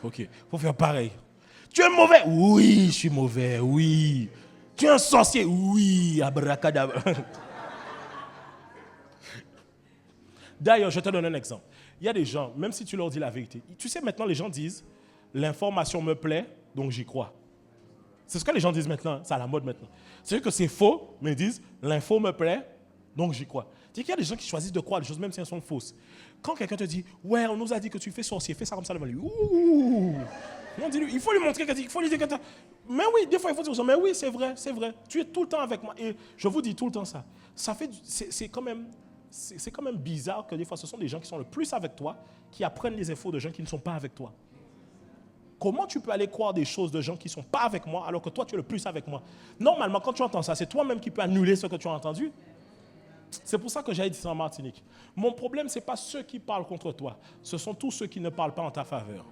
Ok, il faut faire pareil. Tu es mauvais? Oui, je suis mauvais, oui. Tu es un sorcier? Oui, abracadabra. D'ailleurs, je te donne un exemple. Il y a des gens, même si tu leur dis la vérité, tu sais, maintenant, les gens disent, l'information me plaît, donc j'y crois. C'est ce que les gens disent maintenant, c'est à la mode maintenant. C'est vrai que c'est faux, mais ils disent, l'info me plaît, donc j'y crois. Tu sais qu'il y a des gens qui choisissent de croire des choses, même si elles sont fausses. Quand quelqu'un te dit, ouais, on nous a dit que tu fais sorcier, fais ça comme ça devant lui. Ouh! Non, dis-lui, il faut lui montrer il faut lui dire que mais oui, des fois il faut dire ça, mais oui, c'est vrai. Tu es tout le temps avec moi. Et je vous dis tout le temps ça. C'est quand même bizarre que des fois ce sont des gens qui sont le plus avec toi, qui apprennent les infos de gens qui ne sont pas avec toi. Comment tu peux aller croire des choses de gens qui ne sont pas avec moi alors que toi tu es le plus avec moi? Normalement, quand tu entends ça, c'est toi-même qui peux annuler ce que tu as entendu. C'est pour ça que j'ai dit ça en Martinique. Mon problème, ce n'est pas ceux qui parlent contre toi. Ce sont tous ceux qui ne parlent pas en ta faveur.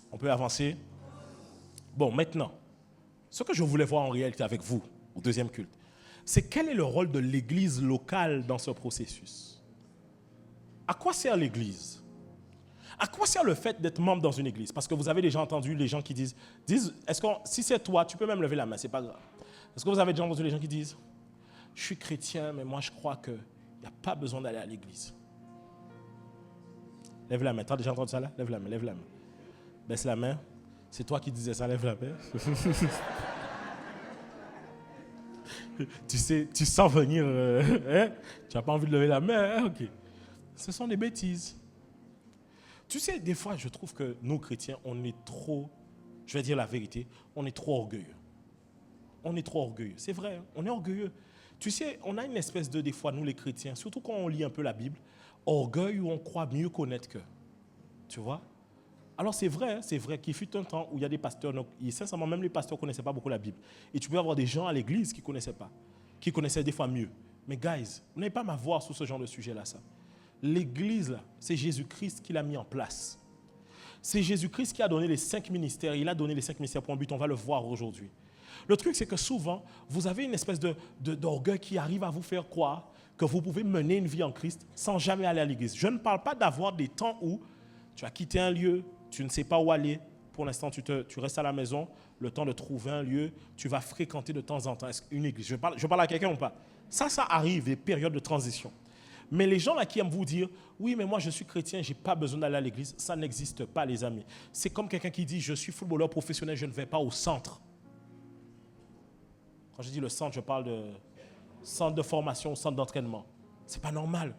On peut avancer. Bon, maintenant, ce que je voulais voir en réalité avec vous, au deuxième culte, c'est quel est le rôle de l'Église locale dans ce processus? À quoi sert l'Église? À quoi sert le fait d'être membre dans une église? Parce que vous avez déjà entendu les gens qui disent est-ce que si c'est toi, tu peux même lever la main, c'est pas grave. Est-ce que vous avez déjà entendu les gens qui disent je suis chrétien, mais moi je crois qu'il n'y a pas besoin d'aller à l'église? Lève la main. Tu as déjà entendu ça là? Lève la main. Baisse la main. C'est toi qui disais ça, lève la main. Tu sens venir, hein? Tu n'as pas envie de lever la main, hein? Ok. Ce sont des bêtises. Tu sais, des fois, je trouve que nous, chrétiens, on est trop, je vais dire la vérité, on est trop orgueilleux. On est trop orgueilleux. C'est vrai, hein, on est orgueilleux. Tu sais, on a une espèce de, des fois, nous les chrétiens, surtout quand on lit un peu la Bible, orgueil où on croit mieux connaître que. Tu vois? Alors c'est vrai qu'il fut un temps où il y a des pasteurs, donc, sincèrement, même les pasteurs ne connaissaient pas beaucoup la Bible. Et tu peux avoir des gens à l'église qui ne connaissaient pas, qui connaissaient des fois mieux. Mais guys, vous n'allez pas m'avoir sur ce genre de sujet-là, ça. L'église, là, c'est Jésus-Christ qui l'a mis en place. C'est Jésus-Christ qui a donné les 5 ministères. Il a donné les 5 ministères pour un but, on va le voir aujourd'hui. Le truc, c'est que souvent, vous avez une espèce d'orgueil qui arrive à vous faire croire que vous pouvez mener une vie en Christ sans jamais aller à l'église. Je ne parle pas d'avoir des temps où tu as quitté un lieu, tu ne sais pas où aller. Pour l'instant, tu restes à la maison, le temps de trouver un lieu, tu vas fréquenter de temps en temps une église. Je parle à quelqu'un ou pas? Ça arrive, des périodes de transition. Mais les gens là qui aiment vous dire, oui, mais moi je suis chrétien, je n'ai pas besoin d'aller à l'église, ça n'existe pas, les amis. C'est comme quelqu'un qui dit, je suis footballeur professionnel, je ne vais pas au centre. Quand je dis le centre, je parle de centre de formation, centre d'entraînement. Ce n'est pas normal.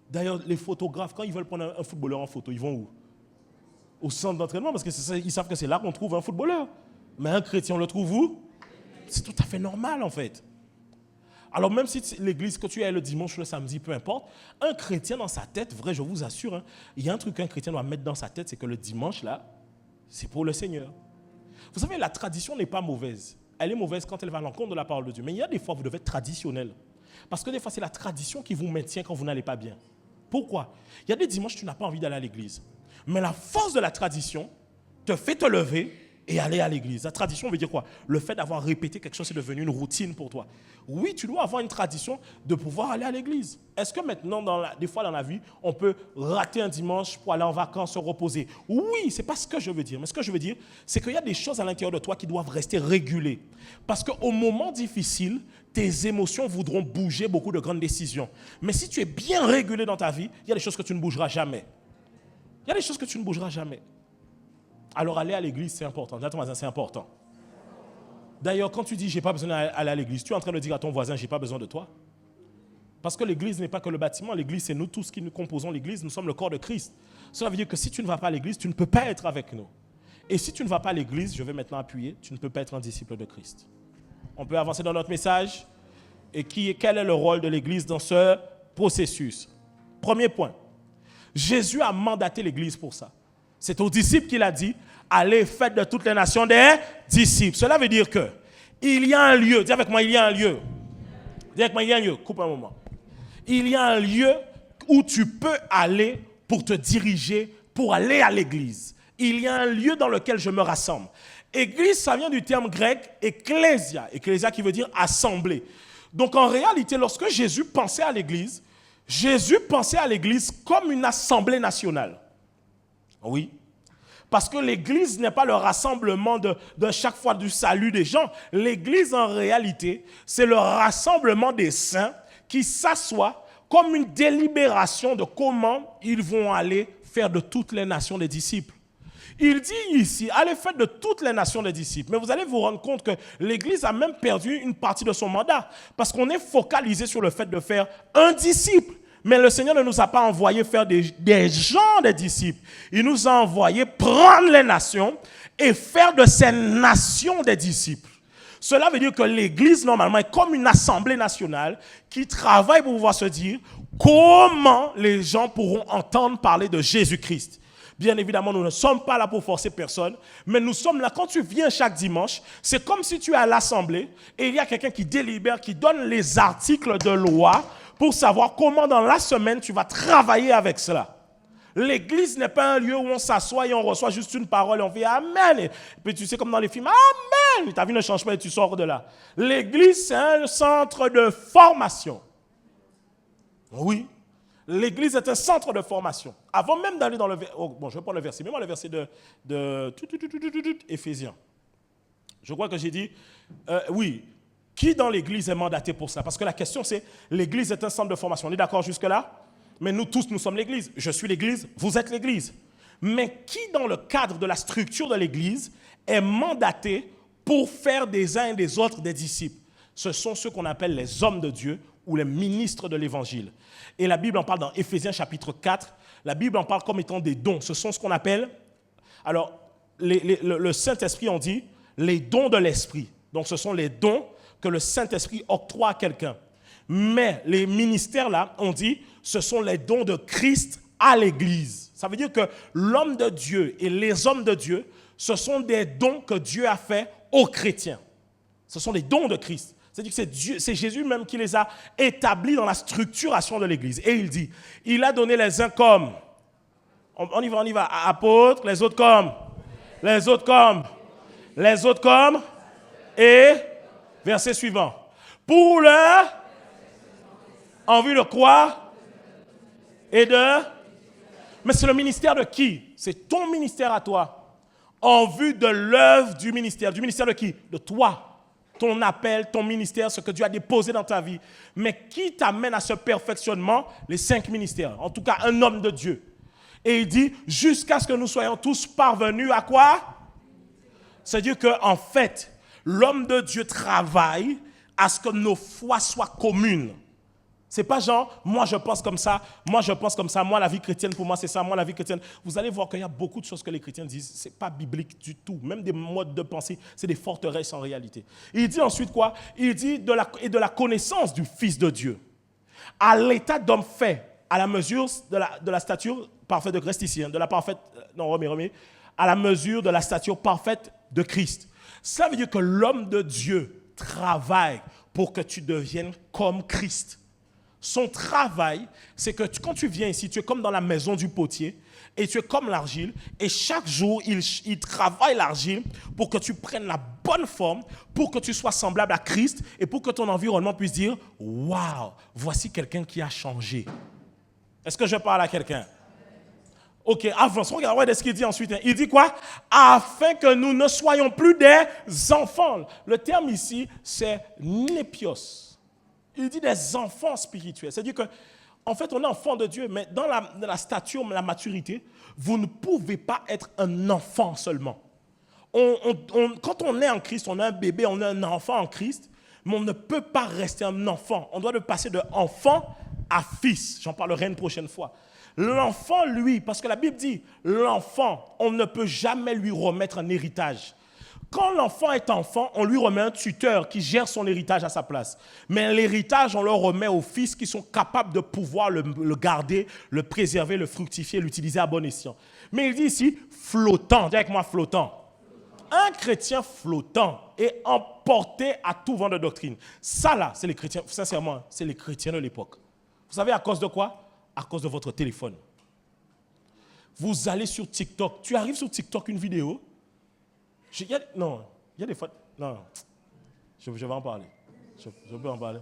D'ailleurs, les photographes, quand ils veulent prendre un footballeur en photo, ils vont où? Au centre d'entraînement, parce qu'ils savent que c'est là qu'on trouve un footballeur. Mais un chrétien, on le trouve où? C'est tout à fait normal, en fait. Alors, même si l'église, que tu es le dimanche ou le samedi, peu importe, un chrétien dans sa tête, vrai, je vous assure, hein, il y a un truc qu'un chrétien doit mettre dans sa tête, c'est que le dimanche, là, c'est pour le Seigneur. Vous savez, la tradition n'est pas mauvaise. Elle est mauvaise quand elle va à l'encontre de la parole de Dieu. Mais il y a des fois, vous devez être traditionnel. Parce que des fois, c'est la tradition qui vous maintient quand vous n'allez pas bien. Pourquoi? Il y a des dimanches, tu n'as pas envie d'aller à l'église. Mais la force de la tradition te fait te lever et aller à l'église. La tradition veut dire quoi? Le fait d'avoir répété quelque chose, c'est devenu une routine pour toi. Oui, tu dois avoir une tradition de pouvoir aller à l'église. Est-ce que maintenant, des fois dans la vie, on peut rater un dimanche pour aller en vacances, se reposer? Oui, ce n'est pas ce que je veux dire. Mais ce que je veux dire, c'est qu'il y a des choses à l'intérieur de toi qui doivent rester régulées. Parce qu'au moment difficile, tes émotions voudront bouger beaucoup de grandes décisions. Mais si tu es bien régulé dans ta vie, il y a des choses que tu ne bougeras jamais. Il y a des choses que tu ne bougeras jamais. Alors aller à l'église, c'est important. Dis à ton voisin, c'est important. D'ailleurs, quand tu dis « j'ai pas besoin d'aller à l'église », tu es en train de dire à ton voisin « j'ai pas besoin de toi ». Parce que l'église n'est pas que le bâtiment. L'église, c'est nous tous qui nous composons l'église. Nous sommes le corps de Christ. Cela veut dire que si tu ne vas pas à l'église, tu ne peux pas être avec nous. Et si tu ne vas pas à l'église, je vais maintenant appuyer, tu ne peux pas être un disciple de Christ. On peut avancer dans notre message. Et quel est le rôle de l'église dans ce processus? Premier point. Jésus a mandaté l'église pour ça. C'est aux disciples qu'il a dit, allez, faites de toutes les nations des disciples. Cela veut dire que il y a un lieu. Dis avec moi, il y a un lieu. Dis avec moi, il y a un lieu. Coupe un moment. Il y a un lieu où tu peux aller pour te diriger, pour aller à l'église. Il y a un lieu dans lequel je me rassemble. Église, ça vient du terme grec ecclésia. Ecclésia qui veut dire assemblée. Donc en réalité, lorsque Jésus pensait à l'église comme une assemblée nationale. Oui. Parce que l'église n'est pas le rassemblement de chaque fois du salut des gens. L'église, en réalité, c'est le rassemblement des saints qui s'assoient comme une délibération de comment ils vont aller faire de toutes les nations des disciples. Il dit ici, allez faire de toutes les nations des disciples. Mais vous allez vous rendre compte que l'Église a même perdu une partie de son mandat. Parce qu'on est focalisé sur le fait de faire un disciple. Mais le Seigneur ne nous a pas envoyé faire des gens des disciples. Il nous a envoyé prendre les nations et faire de ces nations des disciples. Cela veut dire que l'Église, normalement, est comme une assemblée nationale qui travaille pour pouvoir se dire comment les gens pourront entendre parler de Jésus-Christ. Bien évidemment, nous ne sommes pas là pour forcer personne, mais nous sommes là, quand tu viens chaque dimanche, c'est comme si tu es à l'Assemblée et il y a quelqu'un qui délibère, qui donne les articles de loi pour savoir comment dans la semaine tu vas travailler avec cela. L'église n'est pas un lieu où on s'assoit et on reçoit juste une parole et on fait Amen. Et puis tu sais comme dans les films, Amen. Ta vie ne change pas et tu sors de là. L'église, c'est un centre de formation. Oui. L'église est un centre de formation. Avant même d'aller dans le verset, je vais prendre le verset, mets-moi le verset de Éphésiens. Je crois que j'ai dit, oui, qui dans l'église est mandaté pour ça? Parce que la question c'est, l'église est un centre de formation. On est d'accord jusque-là? Mais nous tous, nous sommes l'église. Je suis l'église, vous êtes l'église. Mais qui dans le cadre de la structure de l'église est mandaté pour faire des uns et des autres des disciples? Ce sont ceux qu'on appelle les hommes de Dieu ou les ministres de l'évangile. Et la Bible en parle dans Éphésiens chapitre 4. La Bible en parle comme étant des dons. Ce sont ce qu'on appelle, alors le Saint-Esprit, on dit, les dons de l'Esprit. Donc ce sont les dons que le Saint-Esprit octroie à quelqu'un. Mais les ministères là, on dit, ce sont les dons de Christ à l'Église. Ça veut dire que l'homme de Dieu et les hommes de Dieu, ce sont des dons que Dieu a fait aux chrétiens. Ce sont des dons de Christ. C'est-à-dire que c'est Jésus même qui les a établis dans la structuration de l'Église. Et il dit, il a donné les uns comme, on y va, apôtres, les autres comme, les autres comme, les autres comme, et verset suivant. Pour le, en vue de quoi? Et de, mais c'est le ministère de qui? C'est ton ministère à toi. En vue de l'œuvre du ministère. Du ministère de qui? De toi. Ton appel, ton ministère, ce que Dieu a déposé dans ta vie. Mais qui t'amène à ce perfectionnement? Les 5 ministères. En tout cas, un homme de Dieu. Et il dit, jusqu'à ce que nous soyons tous parvenus à quoi? C'est-à-dire qu'en fait, l'homme de Dieu travaille à ce que nos foi soient communes. C'est pas genre, moi je pense comme ça, moi je pense comme ça, moi la vie chrétienne pour moi c'est ça, moi la vie chrétienne. Vous allez voir qu'il y a beaucoup de choses que les chrétiens disent, c'est pas biblique du tout. Même des modes de pensée, c'est des forteresses en réalité. Il dit ensuite quoi? Il dit de la connaissance du Fils de Dieu. À l'état d'homme fait, à la mesure de la stature parfaite de Christ ici, de la parfaite, non remets, à la mesure de la stature parfaite de Christ. Ça veut dire que l'homme de Dieu travaille pour que tu deviennes comme Christ. Son travail, c'est que quand tu viens ici, tu es comme dans la maison du potier et tu es comme l'argile et chaque jour, il travaille l'argile pour que tu prennes la bonne forme, pour que tu sois semblable à Christ et pour que ton environnement puisse dire « Waouh, voici quelqu'un qui a changé ». Est-ce que je parle à quelqu'un? Ok, avance, regarde ce qu'il dit ensuite. Il dit quoi? Afin que nous ne soyons plus des enfants. Le terme ici, c'est népios. Il dit des enfants spirituels. C'est-à-dire que, en fait, on est enfant de Dieu, mais dans la stature, la maturité, vous ne pouvez pas être un enfant seulement. Quand on est en Christ, on est un bébé, on est un enfant en Christ, mais on ne peut pas rester un enfant. On doit le passer de enfant à fils. J'en parlerai une prochaine fois. L'enfant, lui, parce que la Bible dit, l'enfant, on ne peut jamais lui remettre un héritage. Quand l'enfant est enfant, on lui remet un tuteur qui gère son héritage à sa place. Mais l'héritage, on le remet aux fils qui sont capables de pouvoir le garder, le préserver, le fructifier, l'utiliser à bon escient. Mais il dit ici, flottant. Dis avec moi, flottant. Un chrétien flottant est emporté à tout vent de doctrine. Ça là, c'est les chrétiens, sincèrement, c'est les chrétiens de l'époque. Vous savez à cause de quoi? À cause de votre téléphone. Vous allez sur TikTok. Tu arrives sur TikTok, une vidéo. Il y a des fois... Non, je vais en parler. Je peux en parler.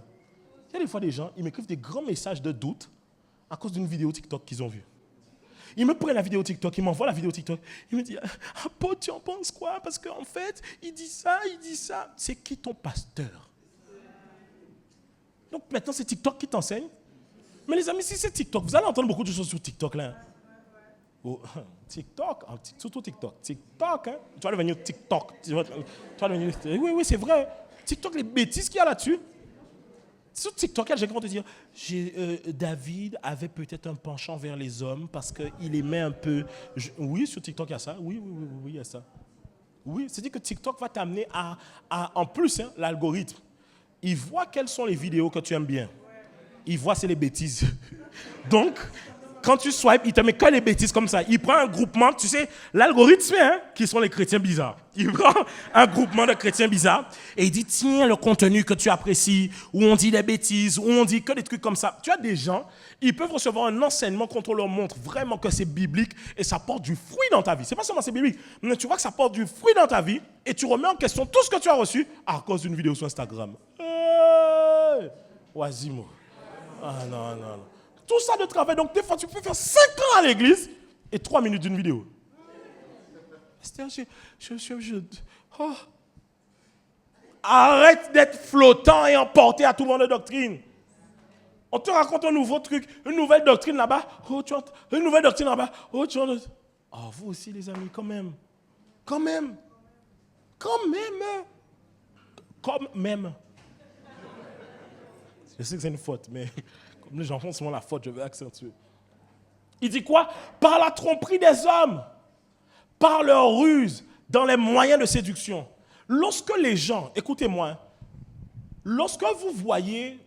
Il y a des fois des gens, ils m'écrivent des grands messages de doute à cause d'une vidéo TikTok qu'ils ont vue. Ils me prennent la vidéo TikTok, ils m'envoient la vidéo TikTok. Ils me disent, ah, Paul, tu en penses quoi? Parce qu'en fait, il dit ça. C'est qui ton pasteur? Donc maintenant, c'est TikTok qui t'enseigne. Mais les amis, si c'est TikTok, vous allez entendre beaucoup de choses sur TikTok là. Oh, TikTok, surtout TikTok. TikTok, hein? Tu vas devenir TikTok. Oui, c'est vrai. TikTok, les bêtises qu'il y a là-dessus. Sur TikTok, il y a des gens qui vont te dire, David avait peut-être un penchant vers les hommes parce qu'il aimait un peu... Oui, sur TikTok, il y a ça. Oui, il y a ça. Oui, c'est-à-dire que TikTok va t'amener à en plus, hein, l'algorithme, il voit quelles sont les vidéos que tu aimes bien. Il voit c'est les bêtises. Donc, quand tu swipes, il te met que les bêtises comme ça. Il prend un groupement, tu sais, l'algorithme, hein, qui sont les chrétiens bizarres. Il prend un groupement de chrétiens bizarres et il dit, tiens, le contenu que tu apprécies, où on dit des bêtises, où on dit que des trucs comme ça. Tu as des gens, ils peuvent recevoir un enseignement quand on leur montre vraiment que c'est biblique et ça porte du fruit dans ta vie. C'est pas seulement c'est biblique, mais tu vois que ça porte du fruit dans ta vie et tu remets en question tout ce que tu as reçu à cause d'une vidéo sur Instagram. Oisimo. Ah non. Tout ça de travail. Donc, des fois, tu peux faire 5 ans à l'église et 3 minutes d'une vidéo. Oh. Arrête d'être flottant et emporté à tout vent de doctrine. On te raconte un nouveau truc, une nouvelle doctrine là-bas. Oh, une nouvelle doctrine là-bas. Oh, vous aussi, les amis, quand même. Je sais que c'est une faute, mais comme les gens font souvent la faute, je vais accentuer. Il dit quoi? Par la tromperie des hommes, par leur ruse, dans les moyens de séduction. Lorsque les gens, écoutez-moi, lorsque vous voyez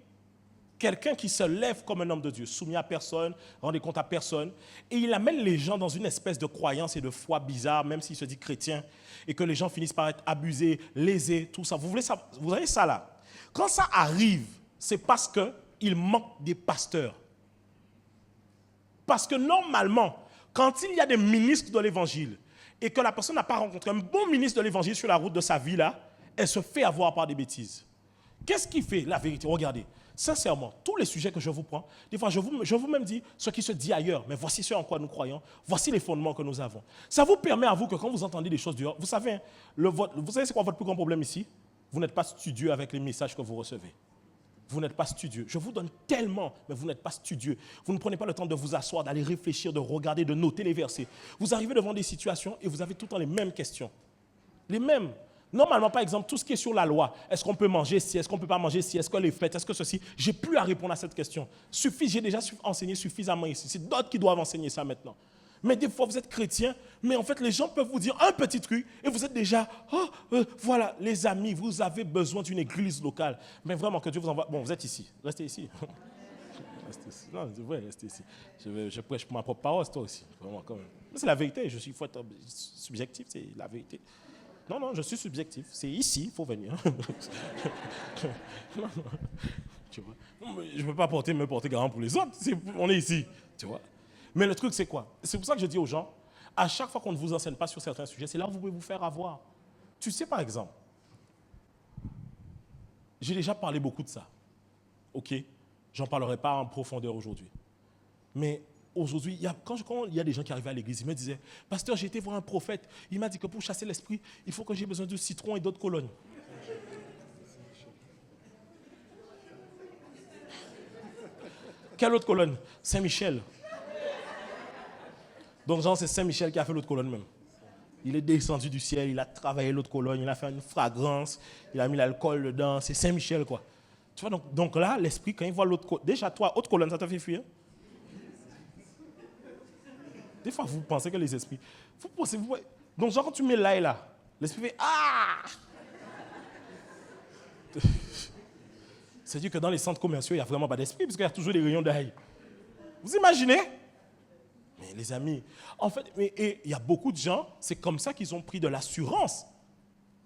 quelqu'un qui se lève comme un homme de Dieu, soumis à personne, rendez compte à personne, et il amène les gens dans une espèce de croyance et de foi bizarre, même s'il se dit chrétien, et que les gens finissent par être abusés, lésés, tout ça. Vous voyez ça là? Quand ça arrive, c'est parce qu'il manque des pasteurs. Parce que normalement, quand il y a des ministres de l'évangile, et que la personne n'a pas rencontré un bon ministre de l'évangile sur la route de sa vie là, elle se fait avoir par des bêtises. Qu'est-ce qui fait la vérité? Regardez. Sincèrement, tous les sujets que je vous prends, des fois, je vous même dis ce qui se dit ailleurs, mais voici ce en quoi nous croyons, voici les fondements que nous avons. Ça vous permet à vous que quand vous entendez des choses dehors, vous savez, hein, vous savez c'est quoi votre plus grand problème ici? Vous n'êtes pas studieux avec les messages que vous recevez. Vous n'êtes pas studieux. Je vous donne tellement, mais vous n'êtes pas studieux. Vous ne prenez pas le temps de vous asseoir, d'aller réfléchir, de regarder, de noter les versets. Vous arrivez devant des situations et vous avez tout le temps les mêmes questions. Les mêmes. Normalement, par exemple, tout ce qui est sur la loi, est-ce qu'on peut manger ci, est-ce qu'on ne peut pas manger ci, est-ce que les fêtes, est-ce que ceci, j'ai plus à répondre à cette question. J'ai déjà enseigné suffisamment ici. C'est d'autres qui doivent enseigner ça maintenant. Mais des fois, vous êtes chrétien, mais en fait, les gens peuvent vous dire un petit truc et vous êtes déjà, voilà, les amis, vous avez besoin d'une église locale. Mais vraiment, que Dieu vous envoie. Bon, vous êtes ici, restez ici. Restez ici. Non, ouais, restez ici. Je prêche pour ma propre parole, toi aussi. Vraiment, quand même. Mais c'est la vérité, il faut être subjectif, c'est la vérité. Non, je suis subjectif. C'est ici, il faut venir. Non, tu vois. Non, je ne peux pas me porter garant pour les autres. On est ici, tu vois. Mais le truc, c'est quoi? C'est pour ça que je dis aux gens, à chaque fois qu'on ne vous enseigne pas sur certains sujets, c'est là où vous pouvez vous faire avoir. Tu sais, par exemple, j'ai déjà parlé beaucoup de ça. OK? J'en parlerai pas en profondeur aujourd'hui. Mais aujourd'hui, quand il y a des gens qui arrivaient à l'église, ils me disaient, pasteur, j'ai été voir un prophète, il m'a dit que pour chasser l'esprit, il faut que j'ai besoin de citron et d'autres colonnes. Quelle autre colonne? Saint-Michel. Donc, genre, c'est Saint-Michel qui a fait l'autre colonne même. Il est descendu du ciel, il a travaillé l'autre colonne, il a fait une fragrance, il a mis l'alcool dedans, c'est Saint-Michel, quoi. Tu vois, donc là, l'esprit, quand il voit l'autre colonne, déjà, toi, autre colonne, ça t'a fait fuir? Des fois, vous pensez que les esprits... Donc, genre, quand tu mets là et là, l'esprit fait « Ah !» C'est-à-dire que dans les centres commerciaux, il n'y a vraiment pas d'esprit, parce qu'il y a toujours des rayons d'ail. Vous imaginez? Mais les amis, en fait, il y a beaucoup de gens, c'est comme ça qu'ils ont pris de l'assurance.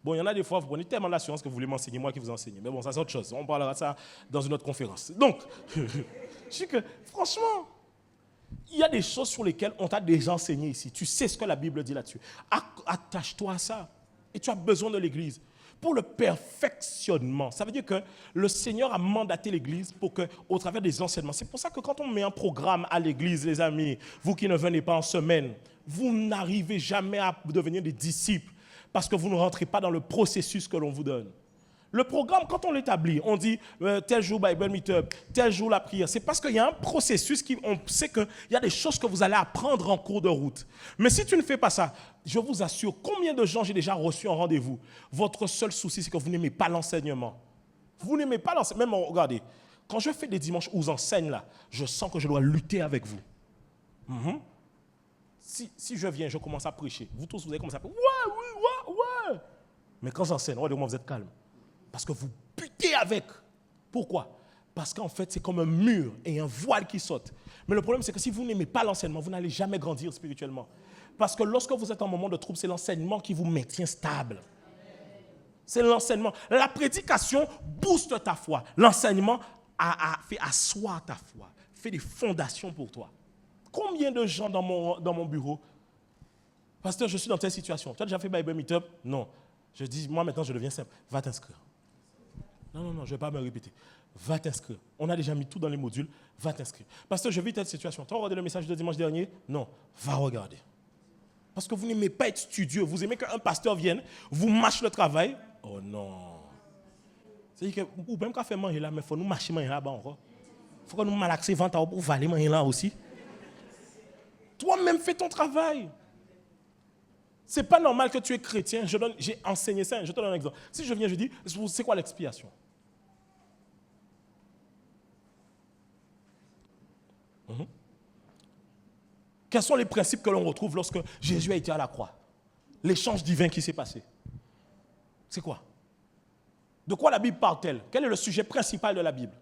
Bon, il y en a des fois, vous prenez tellement d'assurance que vous voulez m'enseigner, moi qui vous enseigne. Mais bon, ça c'est autre chose. On parlera de ça dans une autre conférence. Donc, je dis que, franchement, il y a des choses sur lesquelles on t'a déjà enseigné ici. Tu sais ce que la Bible dit là-dessus. Attache-toi à ça. Et tu as besoin de l'Église. Pour le perfectionnement. Ça veut dire que le Seigneur a mandaté l'Église pour que, au travers des enseignements. C'est pour ça que quand on met un programme à l'Église, les amis, vous qui ne venez pas en semaine, vous n'arrivez jamais à devenir des disciples parce que vous ne rentrez pas dans le processus que l'on vous donne. Le programme, quand on l'établit, on dit tel jour Bible Meetup, tel jour la prière. C'est parce qu'il y a un processus on sait qu'il y a des choses que vous allez apprendre en cours de route. Mais si tu ne fais pas ça, je vous assure, combien de gens j'ai déjà reçu en rendez-vous? Votre seul souci, c'est que vous n'aimez pas l'enseignement. Vous n'aimez pas l'enseignement. Même, regardez, quand je fais des dimanches où j'enseigne là, je sens que je dois lutter avec vous. Si je viens, je commence à prêcher. Vous tous, vous allez commencer à prêcher. Ouais. Mais quand j'enseigne, regardez-moi, vous êtes calme. Parce que vous butez avec. Pourquoi? Parce qu'en fait, c'est comme un mur et un voile qui saute. Mais le problème, c'est que si vous n'aimez pas l'enseignement, vous n'allez jamais grandir spirituellement. Parce que lorsque vous êtes en moment de trouble, c'est l'enseignement qui vous maintient stable. C'est l'enseignement. La prédication booste ta foi. L'enseignement fait asseoir ta foi. Fait des fondations pour toi. Combien de gens dans mon bureau, pasteur, je suis dans telle situation. Tu as déjà fait Bible Meetup? Non. Je dis, moi maintenant, je deviens simple. Va t'inscrire. Non, je ne vais pas me répéter. Va t'inscrire. On a déjà mis tout dans les modules. Va t'inscrire. Pasteur, je vis telle situation. Tu as regardé le message de dimanche dernier? Non. Va regarder. Parce que vous n'aimez pas être studieux. Vous aimez qu'un pasteur vienne, vous mâche le travail. Oh non. C'est-à-dire que, ou même quand on fait manger là, mais il faut nous mâcher manger là-bas encore. Il faut que nous malaxer vente pour valer manger là aussi. Toi-même, fais ton travail. Ce n'est pas normal que tu es chrétien. J'ai enseigné ça. Je te donne un exemple. Si je viens, je dis, c'est quoi l'expiation? Quels sont les principes que l'on retrouve lorsque Jésus a été à la croix? L'échange divin qui s'est passé. C'est quoi? De quoi la Bible parle-t-elle? Quel est le sujet principal de la Bible?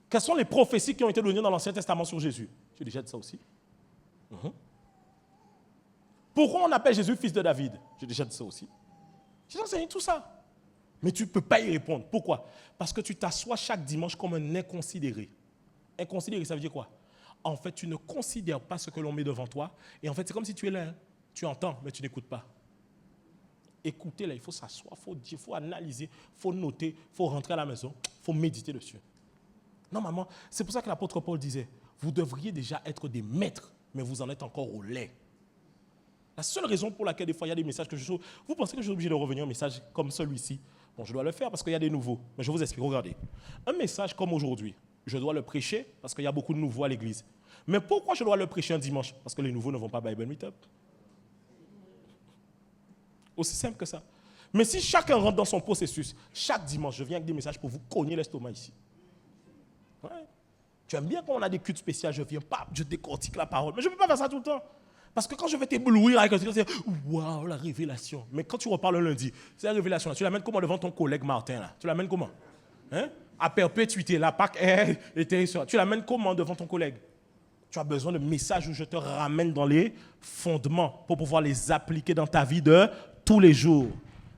Quelles sont les prophéties qui ont été données dans l'Ancien Testament sur Jésus? J'ai déjà dit ça aussi. Pourquoi on appelle Jésus fils de David? J'ai déjà dit ça aussi. J'ai enseigné tout ça. Mais tu ne peux pas y répondre. Pourquoi? Parce que tu t'assois chaque dimanche comme un inconsidéré. Inconsidéré, ça veut dire quoi? En fait, tu ne considères pas ce que l'on met devant toi. Et en fait, c'est comme si tu es là. Hein. Tu entends, mais tu n'écoutes pas. Écoutez, là, il faut s'asseoir, il faut dire, il faut analyser, il faut noter, il faut rentrer à la maison, il faut méditer dessus. Normalement, c'est pour ça que l'apôtre Paul disait, vous devriez déjà être des maîtres, mais vous en êtes encore au lait. La seule raison pour laquelle des fois il y a des messages que je trouve, vous pensez que je suis obligé de revenir à un message comme celui-ci? Bon, je dois le faire parce qu'il y a des nouveaux, mais je vous explique, regardez. Un message comme aujourd'hui, je dois le prêcher parce qu'il y a beaucoup de nouveaux à l'église. Mais pourquoi je dois le prêcher un dimanche? Parce que les nouveaux ne vont pas à Bible Meetup. Aussi simple que ça. Mais si chacun rentre dans son processus, chaque dimanche, je viens avec des messages pour vous cogner l'estomac ici. Ouais. Tu aimes bien quand on a des cultes spéciaux, je viens, je décortique la parole. Mais je ne peux pas faire ça tout le temps. Parce que quand je vais t'éblouir avec un truc, c'est waouh, la révélation. Mais quand tu reparles le lundi, c'est la révélation. Tu l'amènes comment devant ton collègue Martin là? Tu l'amènes comment? Hein? À perpétuité, la Pâque était sur. Tu l'amènes comment devant ton collègue? Tu as besoin de messages où je te ramène dans les fondements pour pouvoir les appliquer dans ta vie de tous les jours.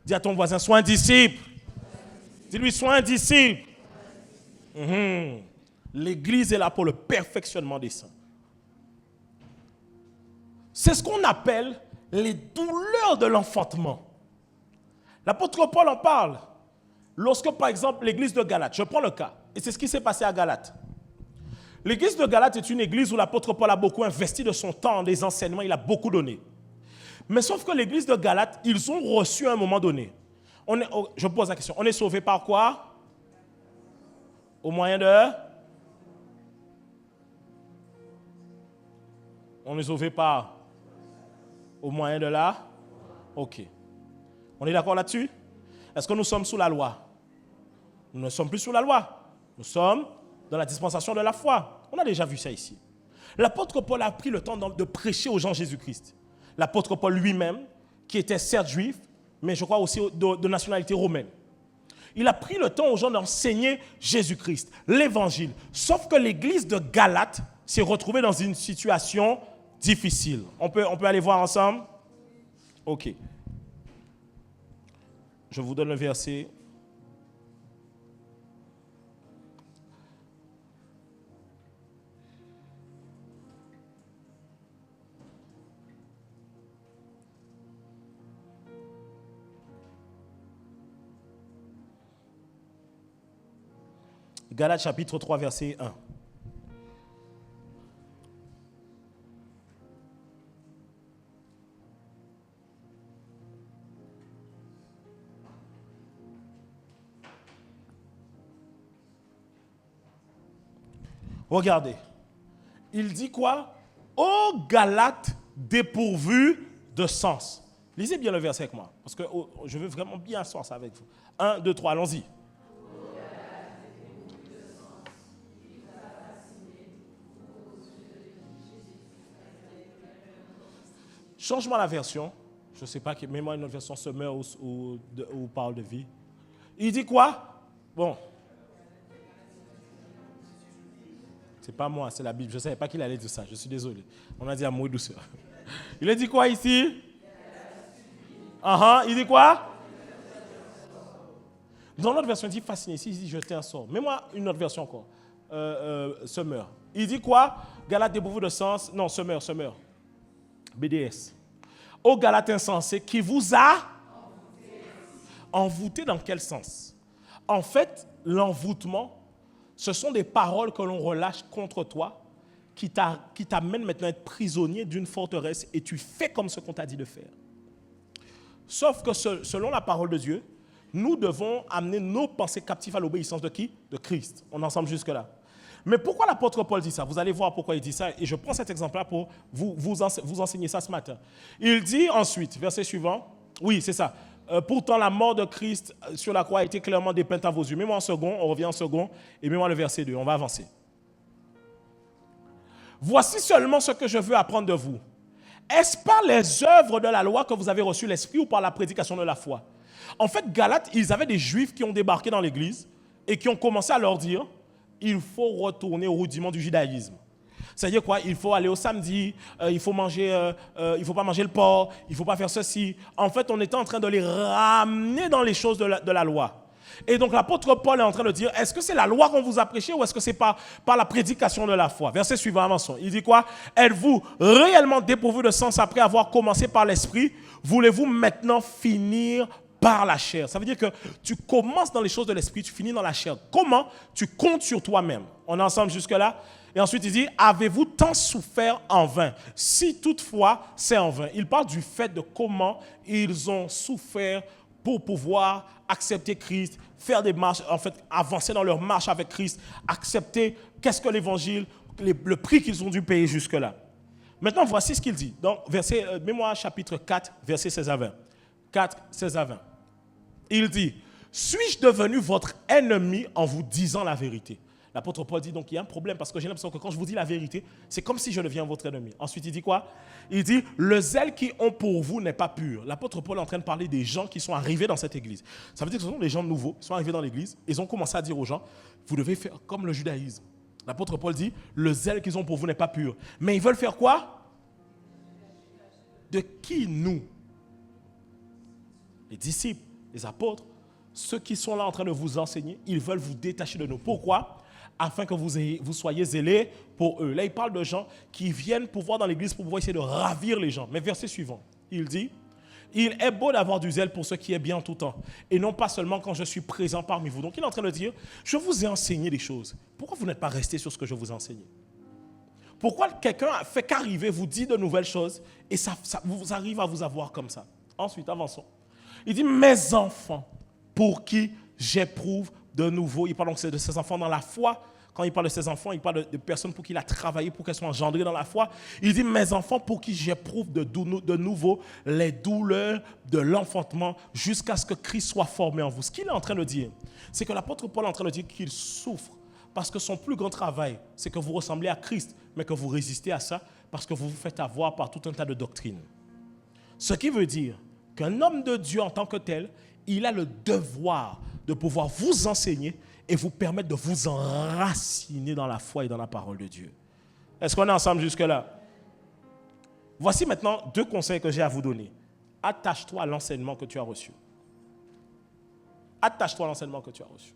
Dis à ton voisin, sois un disciple. Dis-lui, sois un disciple. L'Église est là pour le perfectionnement des saints. C'est ce qu'on appelle les douleurs de l'enfantement. L'apôtre Paul en parle. Lorsque, par exemple, l'église de Galate, je prends le cas, et c'est ce qui s'est passé à Galate. L'église de Galate est une église où l'apôtre Paul a beaucoup investi de son temps, des enseignements, il a beaucoup donné. Mais sauf que l'église de Galate, ils ont reçu à un moment donné. Je pose la question, on est sauvé par quoi? Au moyen de... On est sauvé par... Au moyen de la... Ok. On est d'accord là-dessus? Est-ce que nous sommes sous la loi? Nous ne sommes plus sous la loi. Nous sommes dans la dispensation de la foi. On a déjà vu ça ici. L'apôtre Paul a pris le temps de prêcher aux gens Jésus-Christ. L'apôtre Paul lui-même, qui était certes juif, mais je crois aussi de nationalité romaine. Il a pris le temps aux gens d'enseigner Jésus-Christ, l'évangile. Sauf que l'église de Galate s'est retrouvée dans une situation difficile. On peut aller voir ensemble? Ok. Je vous donne le verset. Galates chapitre 3, verset 1. Regardez. Il dit quoi? Ô Galates dépourvus de sens. Lisez bien le verset avec moi, parce que je veux vraiment bien asseoir ça avec vous. 1, 2, 3, allons-y. Change-moi la version. Je ne sais pas, mets-moi une autre version, Semeur ou parole de vie. Il dit quoi? Bon. C'est pas moi, c'est la Bible. Je ne savais pas qu'il allait dire ça. Je suis désolé. On a dit amour et douceur. Il a dit quoi ici? Il dit quoi? Dans notre version, il dit fasciné. Ici, il dit jeter un sort. Mets-moi une autre version encore. Semeur. Il dit quoi? Galate dépourvu de sens. Non, semeur. BDS. Ô Galate insensé, qui vous a envoûté dans quel sens? En fait, l'envoûtement, ce sont des paroles que l'on relâche contre toi qui t'amènent maintenant à être prisonnier d'une forteresse et tu fais comme ce qu'on t'a dit de faire. Sauf que selon la parole de Dieu, nous devons amener nos pensées captives à l'obéissance de qui? De Christ. On est ensemble jusque-là. Mais pourquoi l'apôtre Paul dit ça? Vous allez voir pourquoi il dit ça et je prends cet exemple-là pour vous enseigner ça ce matin. Il dit ensuite, verset suivant, oui c'est ça, pourtant la mort de Christ sur la croix a été clairement dépeinte à vos yeux. Mets-moi en second, on revient en second et mets-moi le verset 2, on va avancer. Voici seulement ce que je veux apprendre de vous. Est-ce par les œuvres de la loi que vous avez reçu l'Esprit ou par la prédication de la foi? En fait, Galates, ils avaient des Juifs qui ont débarqué dans l'Église et qui ont commencé à leur dire, il faut retourner au rudiment du judaïsme. C'est-à-dire quoi? Il faut aller au samedi, il faut pas manger le porc, il ne faut pas faire ceci. En fait, on était en train de les ramener dans les choses de la loi. Et donc l'apôtre Paul est en train de dire, est-ce que c'est la loi qu'on vous a prêchée ou est-ce que c'est par la prédication de la foi? Verset suivant, avançons. Il dit quoi? Êtes-vous réellement dépourvu de sens après avoir commencé par l'esprit? Voulez-vous maintenant finir par la chair? Ça veut dire que tu commences dans les choses de l'esprit, tu finis dans la chair. Comment? Tu comptes sur toi-même. On est ensemble jusque-là? Et ensuite, il dit, avez-vous tant souffert en vain? Si toutefois, c'est en vain. Il parle du fait de comment ils ont souffert pour pouvoir accepter Christ, faire des marches, en fait, avancer dans leur marche avec Christ, accepter qu'est-ce que l'évangile, le prix qu'ils ont dû payer jusque-là. Maintenant, voici ce qu'il dit. Donc, Mémoire chapitre 4, versets 16 à 20. 4, 16 à 20. Il dit, suis-je devenu votre ennemi en vous disant la vérité? L'apôtre Paul dit donc il y a un problème parce que j'ai l'impression que quand je vous dis la vérité, c'est comme si je deviens votre ennemi. Ensuite, il dit quoi? Il dit, le zèle qu'ils ont pour vous n'est pas pur. L'apôtre Paul est en train de parler des gens qui sont arrivés dans cette église. Ça veut dire que ce sont des gens nouveaux, ils sont arrivés dans l'église, ils ont commencé à dire aux gens, vous devez faire comme le judaïsme. L'apôtre Paul dit, le zèle qu'ils ont pour vous n'est pas pur. Mais ils veulent faire quoi? De qui nous? Les disciples, les apôtres, ceux qui sont là en train de vous enseigner, ils veulent vous détacher de nous. Pourquoi? Afin que vous soyez zélés pour eux. Là, il parle de gens qui viennent pour voir dans l'église pour pouvoir essayer de ravir les gens. Mais verset suivant, il dit, il est beau d'avoir du zèle pour ce qui est bien en tout temps, et non pas seulement quand je suis présent parmi vous. Donc, il est en train de dire, je vous ai enseigné des choses. Pourquoi vous n'êtes pas resté sur ce que je vous ai enseigné? Pourquoi quelqu'un fait qu'arriver, vous dit de nouvelles choses, et ça vous arrive à vous avoir comme ça? Ensuite, avançons. Il dit, mes enfants, pour qui j'éprouve de nouveau, il parle donc de ses enfants dans la foi. Quand il parle de ses enfants, il parle de personnes pour qui il a travaillé, pour qu'elles soient engendrées dans la foi. Il dit, mes enfants, pour qui j'éprouve de nouveau les douleurs de l'enfantement jusqu'à ce que Christ soit formé en vous. Ce qu'il est en train de dire, c'est que l'apôtre Paul est en train de dire qu'il souffre parce que son plus grand travail, c'est que vous ressemblez à Christ, mais que vous résistez à ça parce que vous vous faites avoir par tout un tas de doctrines. Ce qui veut dire qu'un homme de Dieu en tant que tel, il a le devoir de pouvoir vous enseigner et vous permettre de vous enraciner dans la foi et dans la parole de Dieu. Est-ce qu'on est ensemble jusque-là? Voici maintenant 2 conseils que j'ai à vous donner. Attache-toi à l'enseignement que tu as reçu. Attache-toi à l'enseignement que tu as reçu.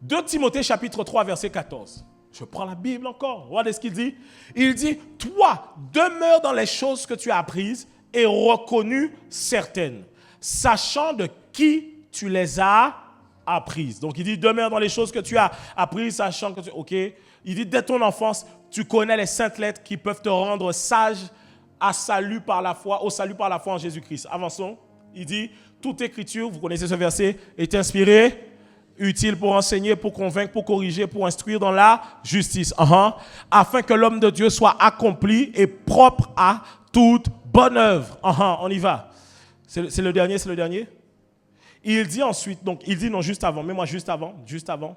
2 Timothée chapitre 3 verset 14. Je prends la Bible encore. Regardez ce qu'il dit. Il dit, toi, demeure dans les choses que tu as apprises et reconnues certaines, sachant de qui tu les as apprises. Donc il dit, demeure dans les choses que tu as apprises, sachant que tu... Ok. Il dit, dès ton enfance, tu connais les saintes lettres qui peuvent te rendre sage au salut par la foi en Jésus-Christ. Avançons. Il dit, toute écriture, vous connaissez ce verset, est inspirée, utile pour enseigner, pour convaincre, pour corriger, pour instruire dans la justice. Afin que l'homme de Dieu soit accompli et propre à toute bonne œuvre. On y va. C'est le dernier. Il dit ensuite, donc il dit non, juste avant, mais moi juste avant.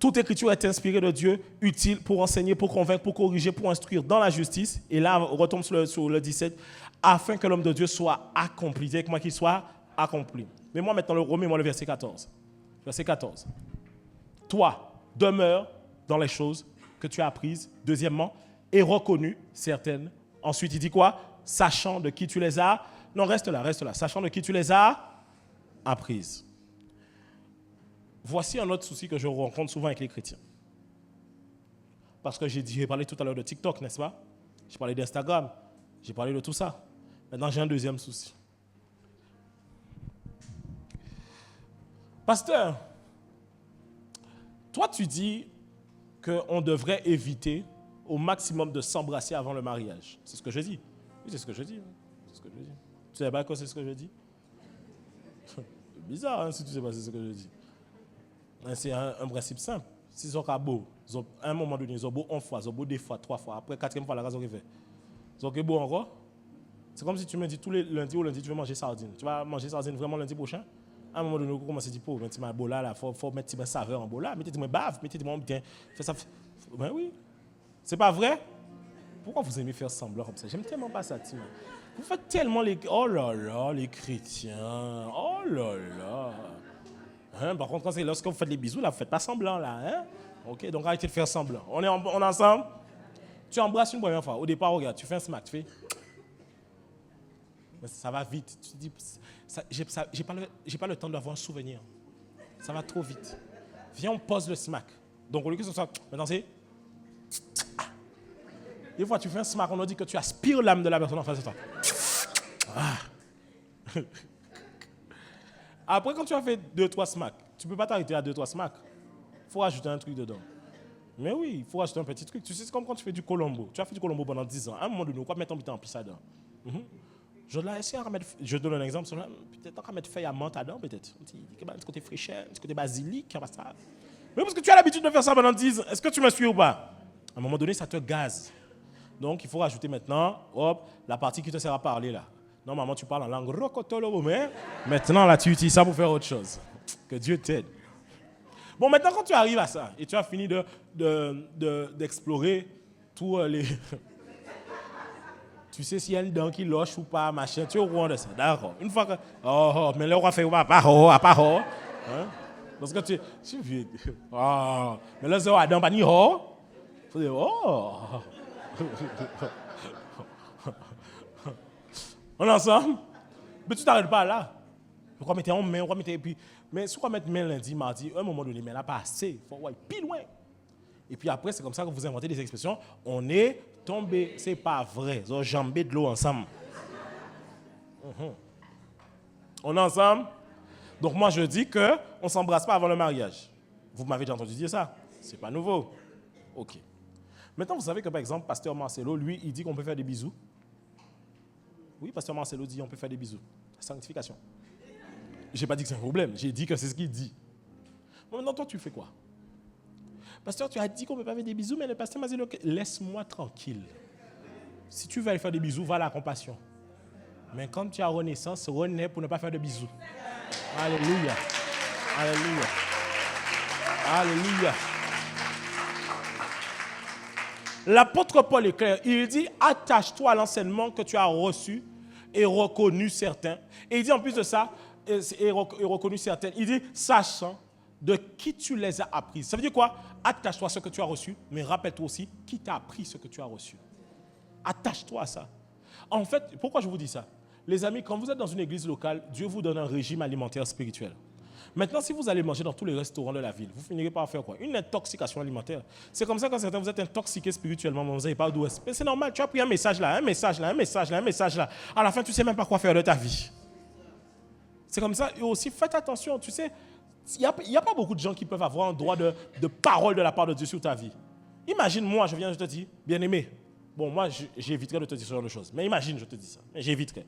Toute écriture est inspirée de Dieu, utile pour enseigner, pour convaincre, pour corriger, pour instruire dans la justice. Et là, on retombe sur le 17, afin que l'homme de Dieu soit accompli. Dis avec moi qu'il soit accompli. Mais moi maintenant, remets-moi le verset 14. Verset 14. Toi, demeure dans les choses que tu as apprises, deuxièmement, et reconnues certaines. Ensuite, il dit quoi? Sachant de qui tu les as. Non, reste là. Sachant de qui tu les as apprises. Voici un autre souci que je rencontre souvent avec les chrétiens. Parce que j'ai parlé tout à l'heure de TikTok, n'est-ce pas? J'ai parlé d'Instagram, j'ai parlé de tout ça. Maintenant, j'ai un deuxième souci. Pasteur, toi tu dis qu'on devrait éviter au maximum de s'embrasser avant le mariage. C'est ce que je dis. Oui, c'est ce que je dis. Tu sais pas quoi c'est ce que je dis? C'est bizarre si tu sais pas c'est ce que je dis. C'est un principe simple. Si ils sont beaux, à un moment donné, ils ont beau 1 fois, ils ont beau 2 fois, 3 fois. Après, 4e fois, la raison qu'ils fait. Ils ont beau encore. C'est comme si tu me dis tous les lundis ou lundi, tu veux manger sardine. Tu vas manger sardine vraiment lundi prochain? À un moment donné, on commence à dire, pour mettre ma bola là, faut mettre ma saveur en bola, mettez moi bave, mettez moi bien, fais ça. Ben oui. C'est pas vrai? Pourquoi vous aimez faire semblant comme ça? J'aime tellement pas ça, Tim. Vous faites tellement les... Oh là là, les chrétiens. Oh là là. Hein? Par contre, lorsque vous faites les bisous, là, vous faites pas semblant, là. Hein? Ok, donc arrêtez de faire semblant. On est ensemble? Tu embrasses une première fois. Au départ, regarde, tu fais un smack, tu fais... Mais ça va vite. Tu te dis, j'ai pas le temps d'avoir un souvenir. Ça va trop vite. Viens, on pose le smack. Donc, au lieu que ce soit... Maintenant, c'est... Des fois, tu fais un smack, on nous dit que tu aspires l'âme de la personne en face de toi. Ah. Après, quand tu as fait 2-3 smacks, tu ne peux pas t'arrêter à 2-3 smacks. Il faut rajouter un truc dedans. Mais oui, il faut rajouter un petit truc. Tu sais, c'est comme quand tu fais du colombo. Tu as fait du colombo pendant 10 ans. À un moment donné, quoi mettre en pisse dedans. Je donne un exemple. Peut-être qu'on va mettre feuille à menthe dedans, peut-être. Un petit côté fraîcheur, un petit côté basilic. Mais parce que tu as l'habitude de faire ça pendant 10 ans. Est-ce que tu me suis ou pas? À un moment donné, ça te gaze. Donc, il faut rajouter maintenant, hop, la partie qui te sert à parler là. Normalement, tu parles en langue rokotolo, mais maintenant, là, tu utilises ça pour faire autre chose. Que Dieu t'aide. Bon, maintenant, quand tu arrives à ça, et tu as fini d'explorer tous les... Tu sais s'il y a une dent qui loche ou pas, machin, tu es au courant de ça. D'accord. Une fois que... Oh, mais là, on va faire à part. Hein? Parce que tu viens... Oh, mais là, c'est à dent, pas ni oh. Il faut dire, oh. On est ensemble? Mais tu t'arrêtes pas là. Je crois mettre en main, mais si on mettre main lundi, mardi, à un moment donné, mais là pas assez, il faut aller plus loin. Et puis après, c'est comme ça que vous inventez des expressions. On est tombé, c'est pas vrai. Ils ont jambé de l'eau ensemble. On est ensemble? Donc moi je dis que on s'embrasse pas avant le mariage. Vous m'avez déjà entendu dire ça? C'est pas nouveau. Ok. Maintenant, vous savez que, par exemple, Pasteur Marcelo, lui, il dit qu'on peut faire des bisous. Oui, Pasteur Marcelo dit qu'on peut faire des bisous. Sanctification. Je n'ai pas dit que c'est un problème. J'ai dit que c'est ce qu'il dit. Bon, maintenant, toi, tu fais quoi? Pasteur, tu as dit qu'on ne peut pas faire des bisous, mais le pasteur m'a dit, laisse-moi tranquille. Si tu veux aller faire des bisous, va à la compassion. Mais quand tu as renaissance, renais pour ne pas faire de bisous. Alléluia. Alléluia. Alléluia. L'apôtre Paul est clair. Il dit, attache-toi à l'enseignement que tu as reçu et reconnu certains. Et il dit en plus de ça, et reconnu certains, il dit, sachant de qui tu les as appris. Ça veut dire quoi? Attache-toi à ce que tu as reçu, mais rappelle-toi aussi qui t'a appris ce que tu as reçu. Attache-toi à ça. En fait, pourquoi je vous dis ça? Les amis, quand vous êtes dans une église locale, Dieu vous donne un régime alimentaire spirituel. Maintenant, si vous allez manger dans tous les restaurants de la ville, vous finirez par faire quoi? Une intoxication alimentaire. C'est comme ça que certains vous êtes intoxiqués spirituellement, mais vous n'avez pas d'où est-ce. Mais c'est normal, tu as pris un message là. À la fin, tu ne sais même pas quoi faire de ta vie. C'est comme ça. Et aussi, faites attention, tu sais, il n'y a pas beaucoup de gens qui peuvent avoir un droit de parole de la part de Dieu sur ta vie. Imagine, moi, je te dis, bien-aimé. Bon, moi, j'éviterai de te dire ce genre de choses. Mais imagine, je te dis ça. Mais j'éviterai.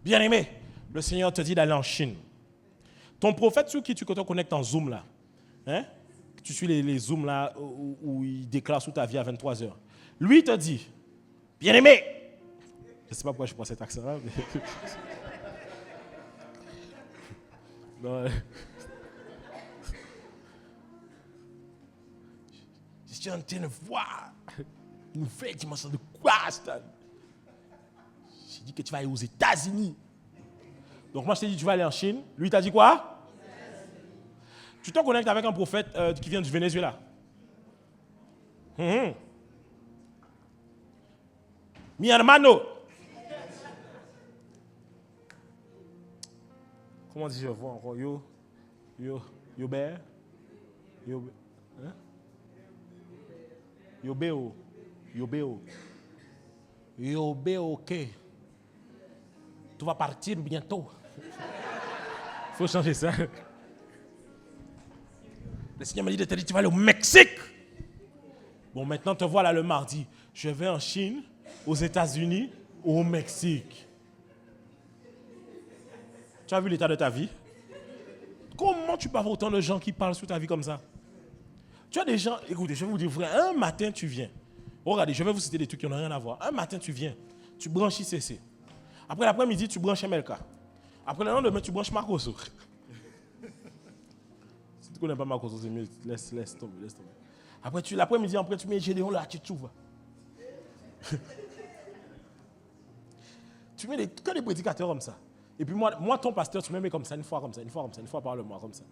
Bien-aimé, le Seigneur te dit d'aller en Chine. Ton prophète sur qui tu te connectes en Zoom là, hein? Tu suis les Zooms là où il déclare sur ta vie à 23h. Lui te dit, bien-aimé, je ne sais pas pourquoi je prends cet accent là. Mais... non. Je suis en train de voir une nouvelle dimension de quoi, Stan? J'ai dit que tu vas aller aux États-Unis. Donc moi je t'ai dit tu vas aller en Chine. Lui t'a dit quoi? Tu te connectes avec un prophète qui vient du Venezuela. Mi hermano. Comment dis-je vois encore? Yo bear. Hein? Yo beo, ok. Tu vas partir bientôt. Il faut changer ça. Le Seigneur m'a dit de te dire, tu vas aller au Mexique. Bon, maintenant, te voilà le mardi. Je vais en Chine, aux États-Unis, au Mexique. Tu as vu l'état de ta vie? Comment tu peux avoir autant de gens qui parlent sur ta vie comme ça? Tu as des gens, écoutez, je vais vous dire vrai, un matin tu viens. Regardez, je vais vous citer des trucs qui n'ont rien à voir. Un matin tu viens, tu branches ICC. Après l'après-midi, tu branches MLK. Après le lendemain, tu branches Marcoso. ne connais pas ma cause, c'est mieux. Laisse tomber. Après, l'après-midi, tu mets Gédéon là, tu trouves. Tu mets que des prédicateurs comme ça. Et puis moi, ton pasteur, tu me mets comme ça, une fois par le mois, comme ça.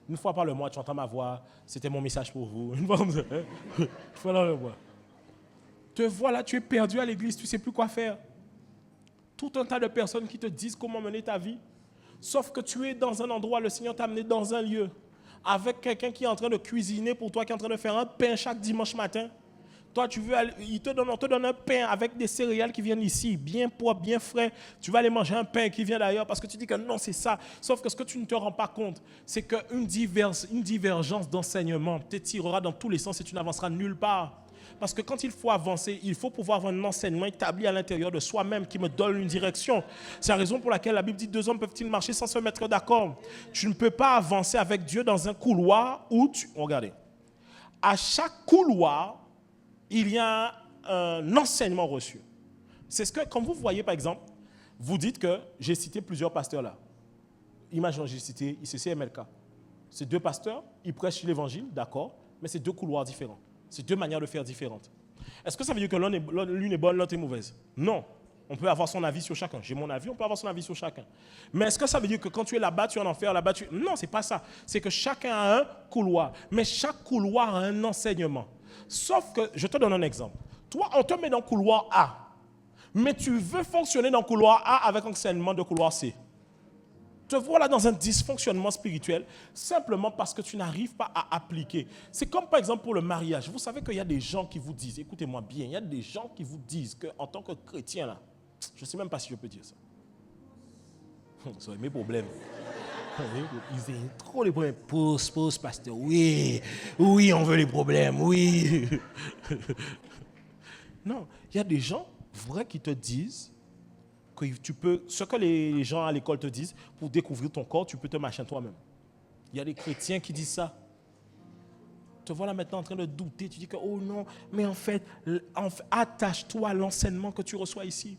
Une fois par le mois, tu entends ma voix, c'était mon message pour vous. Une fois comme ça. Une fois dans le mois. Te voilà, tu es perdu à l'église, tu ne sais plus quoi faire. Tout un tas de personnes qui te disent comment mener ta vie. Sauf que tu es dans un endroit, le Seigneur t'a amené dans un lieu, avec quelqu'un qui est en train de cuisiner pour toi, qui est en train de faire un pain chaque dimanche matin. Toi, tu veux aller, on te donne un pain avec des céréales qui viennent ici, bien propres, bien frais. Tu vas aller manger un pain qui vient d'ailleurs parce que tu dis que non, c'est ça. Sauf que ce que tu ne te rends pas compte, c'est qu'une divergence d'enseignement t'étirera dans tous les sens et tu n'avanceras nulle part. Parce que quand il faut avancer, il faut pouvoir avoir un enseignement établi à l'intérieur de soi-même qui me donne une direction. C'est la raison pour laquelle la Bible dit 2 hommes peuvent-ils marcher sans se mettre d'accord. Tu ne peux pas avancer avec Dieu dans un couloir où regardez, à chaque couloir, il y a un enseignement reçu. C'est ce que, quand vous voyez par exemple, vous dites que j'ai cité plusieurs pasteurs là. Imaginons, j'ai cité ICC et MLK. Ces 2 pasteurs, ils prêchent l'évangile, d'accord, mais c'est 2 couloirs différents. C'est 2 manières de faire différentes. Est-ce que ça veut dire que l'une est bonne, l'autre est mauvaise? Non. On peut avoir son avis sur chacun. J'ai mon avis, on peut avoir son avis sur chacun. Mais est-ce que ça veut dire que quand tu es là-bas, tu es en enfer, là-bas, tu... Non, c'est pas ça. C'est que chacun a un couloir. Mais chaque couloir a un enseignement. Sauf que, je te donne un exemple. Toi, on te met dans le couloir A. Mais tu veux fonctionner dans le couloir A avec un enseignement de couloir C. Te voilà dans un dysfonctionnement spirituel simplement parce que tu n'arrives pas à appliquer. C'est comme par exemple pour le mariage. Vous savez qu'il y a des gens qui vous disent, écoutez-moi bien, il y a des gens qui vous disent qu'en tant que chrétien, là, je ne sais même pas si je peux dire ça. Ça va être mes problèmes. Ils ont trop les problèmes. Pause, pasteur. Oui, on veut les problèmes, oui. Non, il y a des gens vrais qui te disent que tu peux, ce que les gens à l'école te disent, pour découvrir ton corps, tu peux te machin toi-même. Il y a des chrétiens qui disent ça. Te voilà maintenant en train de douter, tu dis que, oh non, mais en fait attache-toi à l'enseignement que tu reçois ici.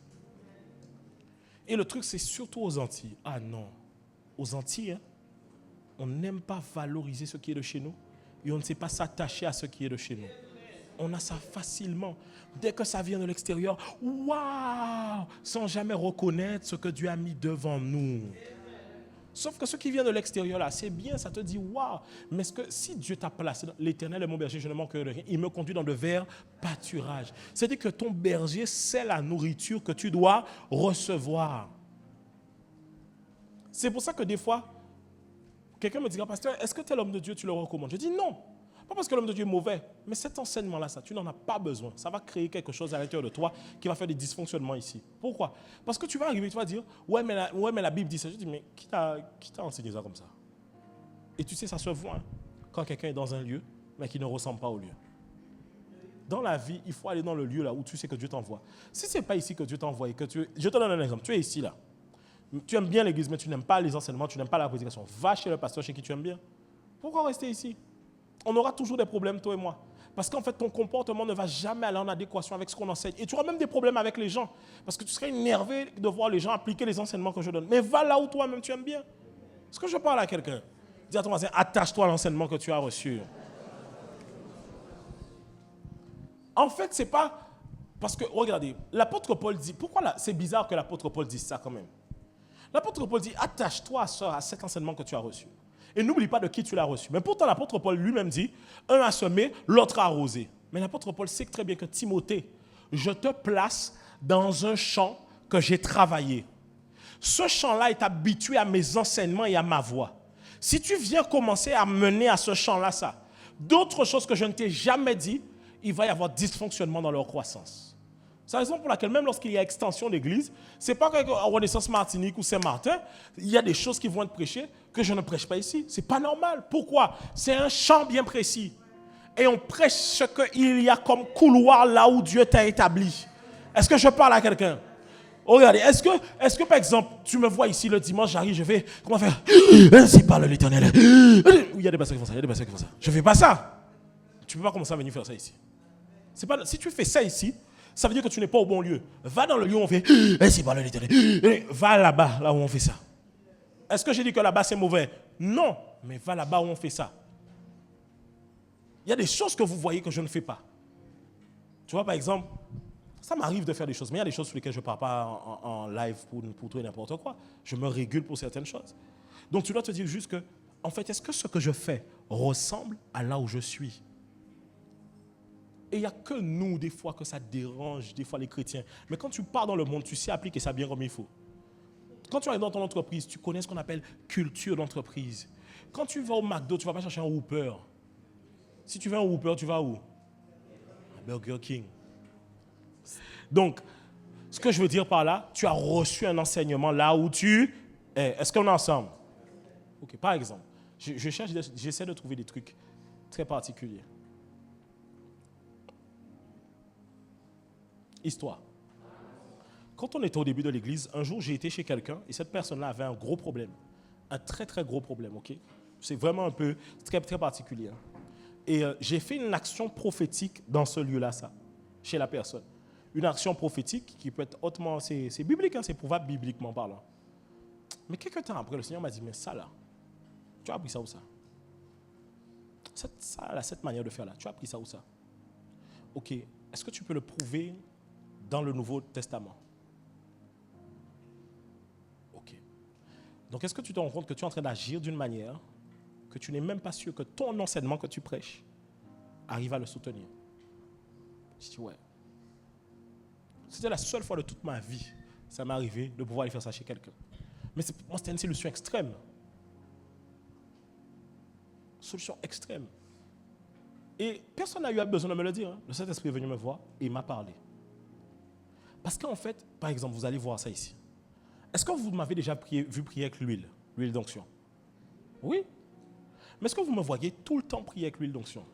Et le truc, c'est surtout aux Antilles. Ah non, aux Antilles, hein, on n'aime pas valoriser ce qui est de chez nous et on ne sait pas s'attacher à ce qui est de chez nous. On a ça facilement. Dès que ça vient de l'extérieur, waouh, sans jamais reconnaître ce que Dieu a mis devant nous. Sauf que ce qui vient de l'extérieur, là, c'est bien, ça te dit waouh. Mais est-ce que si Dieu t'a placé, l'Éternel est mon berger, je ne manque de rien, il me conduit dans de verts pâturages. C'est-à-dire que ton berger, c'est la nourriture que tu dois recevoir. C'est pour ça que des fois, quelqu'un me dira, pasteur, est-ce que tel homme de Dieu, tu le recommandes? Je dis non. Pas parce que l'homme de Dieu est mauvais, mais cet enseignement-là, ça, tu n'en as pas besoin. Ça va créer quelque chose à l'intérieur de toi qui va faire des dysfonctionnements ici. Pourquoi? Parce que tu vas arriver, tu vas dire, ouais, mais la Bible dit ça. Je dis, mais qui t'a enseigné ça comme ça? Et tu sais, ça se voit hein, quand quelqu'un est dans un lieu, mais qui ne ressemble pas au lieu. Dans la vie, il faut aller dans le lieu là où tu sais que Dieu t'envoie. Si ce n'est pas ici que Dieu t'envoie, je te donne un exemple. Tu es ici là. Tu aimes bien l'église, mais tu n'aimes pas les enseignements, tu n'aimes pas la prédication. Va chez le pasteur chez qui tu aimes bien. Pourquoi rester ici? On aura toujours des problèmes, toi et moi. Parce qu'en fait, ton comportement ne va jamais aller en adéquation avec ce qu'on enseigne. Et tu auras même des problèmes avec les gens. Parce que tu serais énervé de voir les gens appliquer les enseignements que je donne. Mais va là où toi-même tu aimes bien. Est-ce que je parle à quelqu'un? Dis à ton voisin, attache-toi à l'enseignement que tu as reçu. En fait, c'est pas... Parce que, regardez, l'apôtre Paul dit... Pourquoi là, c'est bizarre que l'apôtre Paul dise ça quand même? L'apôtre Paul dit, attache-toi à cet enseignement que tu as reçu. Et n'oublie pas de qui tu l'as reçu. Mais pourtant, l'apôtre Paul lui-même dit, un a semé, l'autre a arrosé. Mais l'apôtre Paul sait très bien que Timothée, je te place dans un champ que j'ai travaillé. Ce champ-là est habitué à mes enseignements et à ma voix. Si tu viens commencer à mener à ce champ-là ça, d'autres choses que je ne t'ai jamais dit, il va y avoir dysfonctionnement dans leur croissance. C'est la raison pour laquelle même lorsqu'il y a extension d'église, ce n'est pas qu'à Renaissance Martinique ou Saint-Martin, il y a des choses qui vont être prêchées que je ne prêche pas ici. Ce n'est pas normal. Pourquoi? C'est un champ bien précis. Et on prêche ce qu'il y a comme couloir là où Dieu t'a établi. Est-ce que je parle à quelqu'un? Regardez, est-ce que par exemple, tu me vois ici le dimanche, j'arrive, je vais, comment faire? Ainsi parle l'Éternel. Il y a des personnes qui font ça, Je ne fais pas ça. Tu ne peux pas commencer à venir faire ça ici. Pas, si tu fais ça ici, ça veut dire que tu n'es pas au bon lieu. Va dans le lieu où on fait, ainsi parle l'Éternel. Va là-bas, là où on fait ça. Est-ce que j'ai dit que là-bas c'est mauvais? Non, mais va là-bas où on fait ça. Il y a des choses que vous voyez que je ne fais pas. Tu vois, par exemple, ça m'arrive de faire des choses, mais il y a des choses sur lesquelles je ne parle pas en live pour tout et n'importe quoi. Je me régule pour certaines choses. Donc tu dois te dire juste que, en fait, est-ce que ce que je fais ressemble à là où je suis? Et il n'y a que nous, des fois, que ça dérange, des fois les chrétiens. Mais quand tu pars dans le monde, tu sais appliquer ça bien comme il faut. Quand tu arrives dans ton entreprise, tu connais ce qu'on appelle culture d'entreprise. Quand tu vas au McDo, tu ne vas pas chercher un Whopper. Si tu veux un Whopper, tu vas où? À Burger King. Donc, ce que je veux dire par là, tu as reçu un enseignement là où tu es. Est-ce qu'on est ensemble? Ok, par exemple, j'essaie de trouver des trucs très particuliers. Histoire. Quand on était au début de l'église, un jour j'ai été chez quelqu'un et cette personne-là avait un gros problème. Un très très gros problème, ok? C'est vraiment un peu très très particulier. Et j'ai fait une action prophétique dans ce lieu-là, ça, chez la personne. Une action prophétique qui peut être hautement, c'est biblique, hein, c'est prouvable bibliquement parlant. Mais quelques temps après, le Seigneur m'a dit, mais ça là, tu as appris ça où ça? Cette manière de faire là, tu as appris ça où ça? Ok, est-ce que tu peux le prouver dans le Nouveau Testament? Ok. Donc est-ce que tu te rends compte que tu es en train d'agir d'une manière que tu n'es même pas sûr que ton enseignement que tu prêches arrive à le soutenir? Je dis ouais. C'était la seule fois de toute ma vie, ça m'est arrivé de pouvoir aller faire ça chez quelqu'un. Mais moi, c'était une solution extrême. Solution extrême. Et personne n'a eu besoin de me le dire. Hein. Le Saint-Esprit est venu me voir et m'a parlé. Parce qu'en fait, par exemple, vous allez voir ça ici. Est-ce que vous m'avez déjà vu prier avec l'huile d'onction? Oui. Mais est-ce que vous me voyez tout le temps prier avec l'huile d'onction?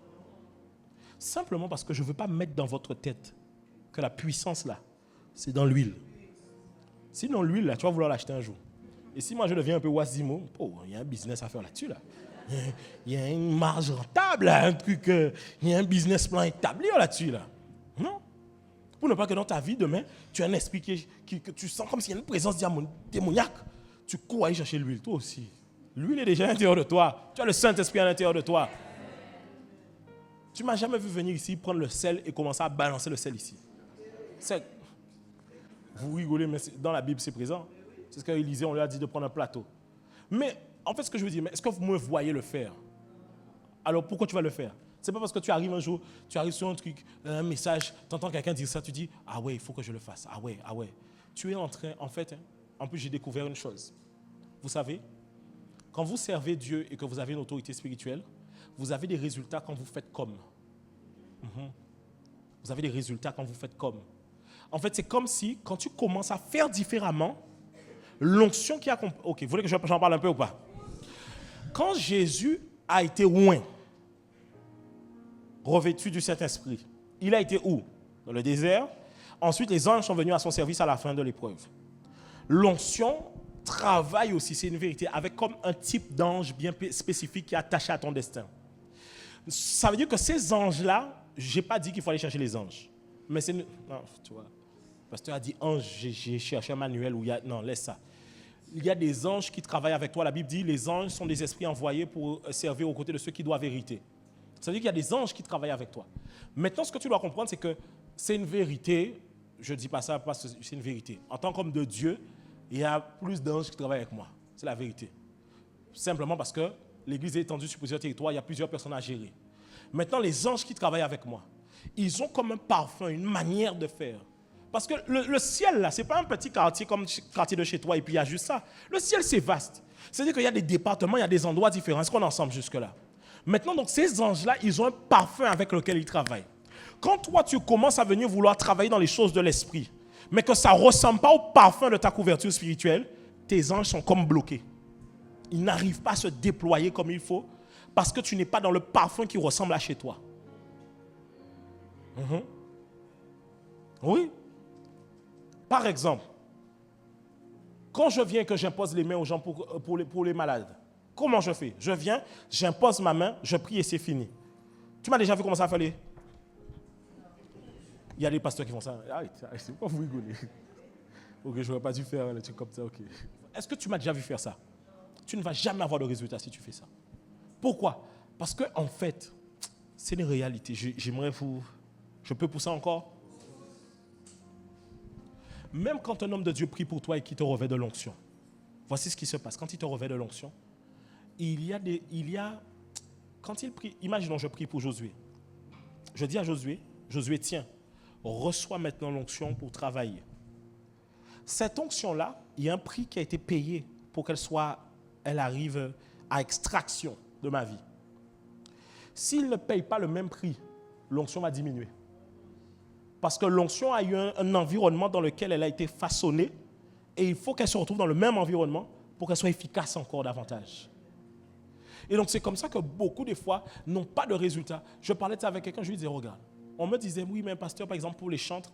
Simplement parce que je ne veux pas mettre dans votre tête que la puissance là, c'est dans l'huile. Sinon l'huile là, tu vas vouloir l'acheter un jour. Et si moi je deviens un peu Wazimo, il y a un business à faire là-dessus là. Il y a une marge rentable là, un truc, il y a un business plan établi là-dessus là. Non. Pour ne pas que dans ta vie demain, tu as un esprit que tu sens comme s'il y a une présence démoniaque. Tu cours aller chercher l'huile, toi aussi. L'huile est déjà à l'intérieur de toi. Tu as le Saint-Esprit à l'intérieur de toi. Tu ne m'as jamais vu venir ici prendre le sel et commencer à balancer le sel ici. Vous rigolez, mais dans la Bible, c'est présent. C'est ce qu'Élisée, on lui a dit de prendre un plateau. Mais en fait, ce que je veux dire, est-ce que vous me voyez le faire? Alors pourquoi tu vas le faire? C'est pas parce que tu arrives un jour, tu arrives sur un truc, un message, tu entends quelqu'un dire ça, tu dis « Ah ouais, il faut que je le fasse. Ah ouais, ah ouais. » Tu es en train, en fait, en plus j'ai découvert une chose. Vous savez, quand vous servez Dieu et que vous avez une autorité spirituelle, vous avez des résultats quand vous faites comme. Vous avez des résultats quand vous faites comme. En fait, c'est comme si, quand tu commences à faire différemment, l'onction qui accompagne... Ok, vous voulez que j'en parle un peu ou pas? Quand Jésus a été oint, revêtu du Saint-Esprit, il a été où? Dans le désert. Ensuite, les anges sont venus à son service à la fin de l'épreuve. L'onction travaille aussi, c'est une vérité, avec comme un type d'ange bien spécifique qui est attaché à ton destin. Ça veut dire que ces anges-là, je n'ai pas dit qu'il faut aller chercher les anges. Mais c'est... Non, tu vois. Le pasteur a dit ange, j'ai cherché un manuel où il y a... Non, laisse ça. Il y a des anges qui travaillent avec toi. La Bible dit les anges sont des esprits envoyés pour servir aux côtés de ceux qui doivent hériter. Ça veut dire qu'il y a des anges qui travaillent avec toi. Maintenant, ce que tu dois comprendre, c'est que c'est une vérité. Je ne dis pas ça parce que c'est une vérité. En tant qu'homme de Dieu, il y a plus d'anges qui travaillent avec moi. C'est la vérité. Simplement parce que l'Église est étendue sur plusieurs territoires, il y a plusieurs personnes à gérer. Maintenant, les anges qui travaillent avec moi, ils ont comme un parfum, une manière de faire. Parce que le ciel, là, ce n'est pas un petit quartier comme le quartier de chez toi et puis il y a juste ça. Le ciel, c'est vaste. C'est-à-dire qu'il y a des départements, il y a des endroits différents. Est-ce qu'on est ensemble jusque-là? Maintenant, donc, ces anges-là, ils ont un parfum avec lequel ils travaillent. Quand toi, tu commences à venir vouloir travailler dans les choses de l'esprit, mais que ça ne ressemble pas au parfum de ta couverture spirituelle, tes anges sont comme bloqués. Ils n'arrivent pas à se déployer comme il faut parce que tu n'es pas dans le parfum qui ressemble à chez toi. Oui. Par exemple, quand je viens et que j'impose les mains aux gens pour les malades, comment je fais? Je viens, j'impose ma main, je prie et c'est fini. Tu m'as déjà vu comment ça fait? Il y a des pasteurs qui font ça. Arrête, c'est pourquoi vous rigolez? Ok, je n'aurais pas dû faire un truc comme ça. Okay. Est-ce que tu m'as déjà vu faire ça? Tu ne vas jamais avoir de résultat si tu fais ça. Pourquoi? Parce que en fait, c'est une réalité. J'aimerais vous... Je peux pousser encore? Même quand un homme de Dieu prie pour toi et qu'il te revêt de l'onction, voici ce qui se passe. Quand il te revêt de l'onction, quand il prie, imaginons je prie pour Josué. Je dis à Josué, tiens, reçois maintenant l'onction pour travailler. Cette onction-là, il y a un prix qui a été payé pour elle arrive à extraction de ma vie. S'il ne paye pas le même prix, l'onction va diminuer. Parce que l'onction a eu un environnement dans lequel elle a été façonnée et il faut qu'elle se retrouve dans le même environnement pour qu'elle soit efficace encore davantage. Et donc c'est comme ça que beaucoup de fois n'ont pas de résultats. Je parlais de ça avec quelqu'un, je lui disais, regarde, on me disait, oui, mais un pasteur, par exemple, pour les chantres,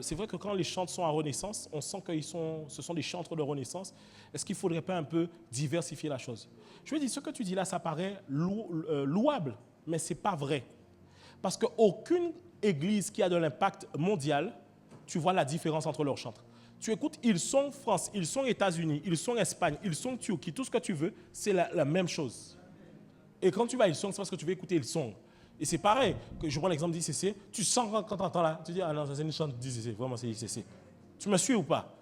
c'est vrai que quand les chantres sont à Renaissance, on sent que ce sont des chantres de Renaissance. Est-ce qu'il ne faudrait pas un peu diversifier la chose? Je lui ai dit, ce que tu dis là, ça paraît louable, mais ce n'est pas vrai. Parce qu'aucune église qui a de l'impact mondial, tu vois la différence entre leurs chantres. Tu écoutes, ils sont France, ils sont États-Unis, ils sont Espagne, ils sont Turquie, tout ce que tu veux, c'est la même chose. Et quand tu vas ils sont, c'est parce que tu veux écouter ils sont. Et c'est pareil, que je prends l'exemple d'ICC, tu sens quand tu entends là, tu dis, ah non, c'est une chante d'ICC, vraiment c'est ICC. Tu me suis ou pas?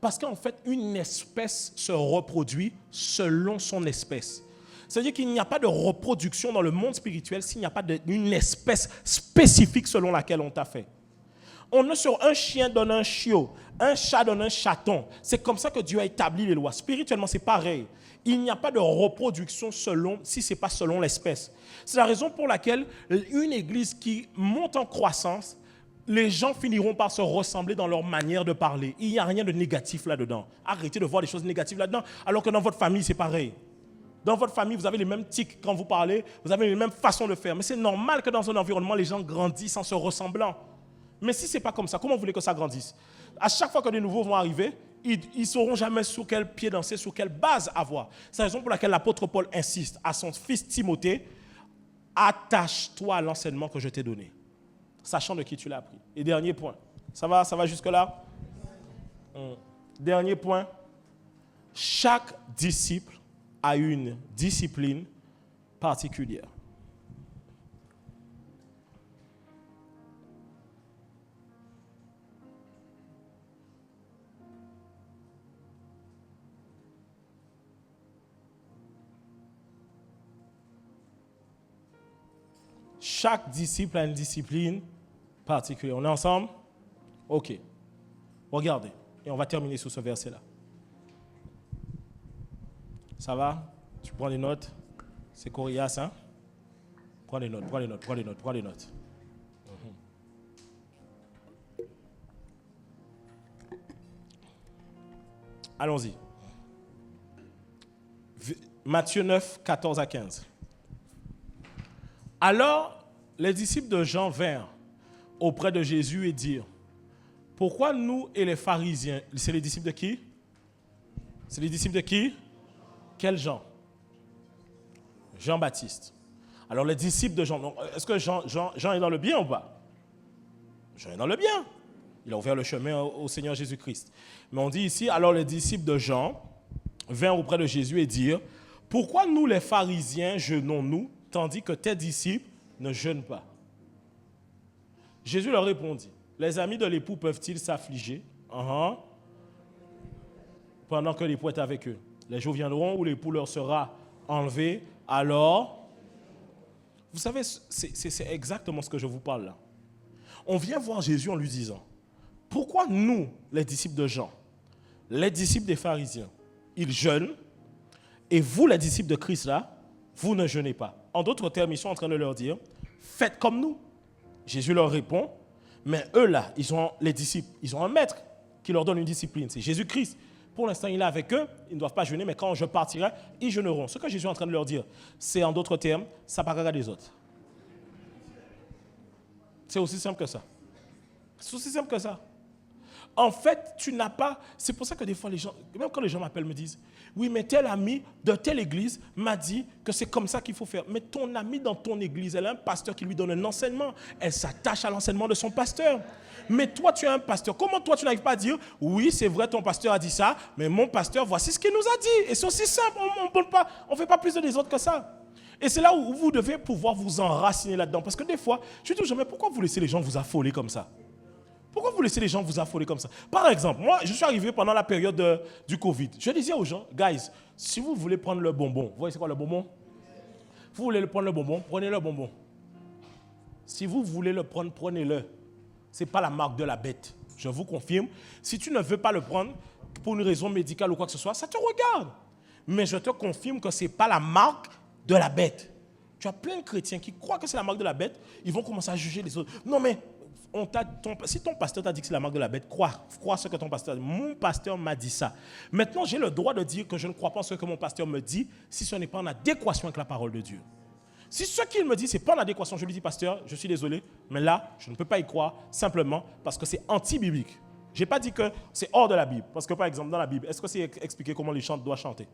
Parce qu'en fait, une espèce se reproduit selon son espèce. C'est-à-dire qu'il n'y a pas de reproduction dans le monde spirituel s'il n'y a pas d'une espèce spécifique selon laquelle on t'a fait. On est sur un chien donne un chiot, un chat donne un chaton. C'est comme ça que Dieu a établi les lois. Spirituellement, c'est pareil. Il n'y a pas de reproduction si ce n'est pas selon l'espèce. C'est la raison pour laquelle une église qui monte en croissance, les gens finiront par se ressembler dans leur manière de parler. Il n'y a rien de négatif là-dedans. Arrêtez de voir des choses négatives là-dedans, alors que dans votre famille, c'est pareil. Dans votre famille, vous avez les mêmes tics quand vous parlez, vous avez les mêmes façons de faire. Mais c'est normal que dans un environnement, les gens grandissent en se ressemblant. Mais si ce n'est pas comme ça, comment vous voulez que ça grandisse? À chaque fois que des nouveaux vont arriver, ils ne sauront jamais sur quel pied danser, sur quelle base avoir. C'est la raison pour laquelle l'apôtre Paul insiste à son fils Timothée, attache-toi à l'enseignement que je t'ai donné, sachant de qui tu l'as appris. Et dernier point, ça va jusque-là? Dernier point, chaque disciple a une discipline particulière. Chaque disciple a une discipline particulière. On est ensemble? OK. Regardez. Et on va terminer sur ce verset-là. Ça va? Tu prends les notes? C'est coriace, hein? Prends les notes. Allons-y. Matthieu 9, 14 à 15. Alors, les disciples de Jean vinrent auprès de Jésus et dirent, pourquoi nous et les pharisiens, c'est les disciples de qui? C'est les disciples de qui? Quel Jean? Jean-Baptiste. Alors les disciples de Jean, est-ce que Jean est dans le bien ou pas? Jean est dans le bien. Il a ouvert le chemin au Seigneur Jésus-Christ. Mais on dit ici, alors les disciples de Jean vinrent auprès de Jésus et dirent, pourquoi nous les pharisiens jeûnons-nous, tandis que tes disciples ne jeûnent pas? Jésus leur répondit, les amis de l'époux peuvent-ils s'affliger pendant que l'époux est avec eux? Les jours viendront où l'époux leur sera enlevé, alors... Vous savez, c'est exactement ce que je vous parle là. On vient voir Jésus en lui disant, pourquoi nous, les disciples de Jean, les disciples des pharisiens, ils jeûnent, et vous, les disciples de Christ là, vous ne jeûnez pas? En d'autres termes, ils sont en train de leur dire, faites comme nous. Jésus leur répond, mais eux là, les disciples, ils ont un maître qui leur donne une discipline, c'est Jésus-Christ. Pour l'instant, il est avec eux, ils ne doivent pas jeûner, mais quand je partirai, ils jeûneront. Ce que Jésus est en train de leur dire, c'est en d'autres termes, ça parlera des autres. C'est aussi simple que ça. C'est aussi simple que ça. En fait, tu n'as pas... C'est pour ça que des fois, les gens, même quand les gens m'appellent, me disent, oui, mais tel ami de telle église m'a dit que c'est comme ça qu'il faut faire. Mais ton ami dans ton église, elle a un pasteur qui lui donne un enseignement. Elle s'attache à l'enseignement de son pasteur. Mais toi, tu es un pasteur. Comment toi, tu n'arrives pas à dire, oui, c'est vrai, ton pasteur a dit ça, mais mon pasteur, voici ce qu'il nous a dit. Et c'est aussi simple, on ne fait pas plus de désordre que ça. Et c'est là où vous devez pouvoir vous enraciner là-dedans. Parce que des fois, je me dis jamais, pourquoi vous laissez les gens vous affoler comme ça? Pourquoi vous laissez les gens vous affoler comme ça? Par exemple, moi, je suis arrivé pendant la période du Covid. Je disais aux gens, guys, si vous voulez prendre le bonbon, vous voyez c'est quoi le bonbon? Vous voulez prendre le bonbon, prenez le bonbon. Si vous voulez le prendre, prenez-le. Ce n'est pas la marque de la bête. Je vous confirme. Si tu ne veux pas le prendre pour une raison médicale ou quoi que ce soit, ça te regarde. Mais je te confirme que ce n'est pas la marque de la bête. Tu as plein de chrétiens qui croient que c'est la marque de la bête, ils vont commencer à juger les autres. Non mais, si ton pasteur t'a dit que c'est la marque de la bête, crois ce que ton pasteur dit. Mon pasteur m'a dit ça. Maintenant, j'ai le droit de dire que je ne crois pas en ce que mon pasteur me dit si ce n'est pas en adéquation avec la parole de Dieu. Si ce qu'il me dit, ce n'est pas en adéquation, je lui dis, pasteur, je suis désolé, mais là, je ne peux pas y croire simplement parce que c'est anti-biblique. Je n'ai pas dit que c'est hors de la Bible. Parce que par exemple, dans la Bible, est-ce que c'est expliqué comment les chants doivent chanter?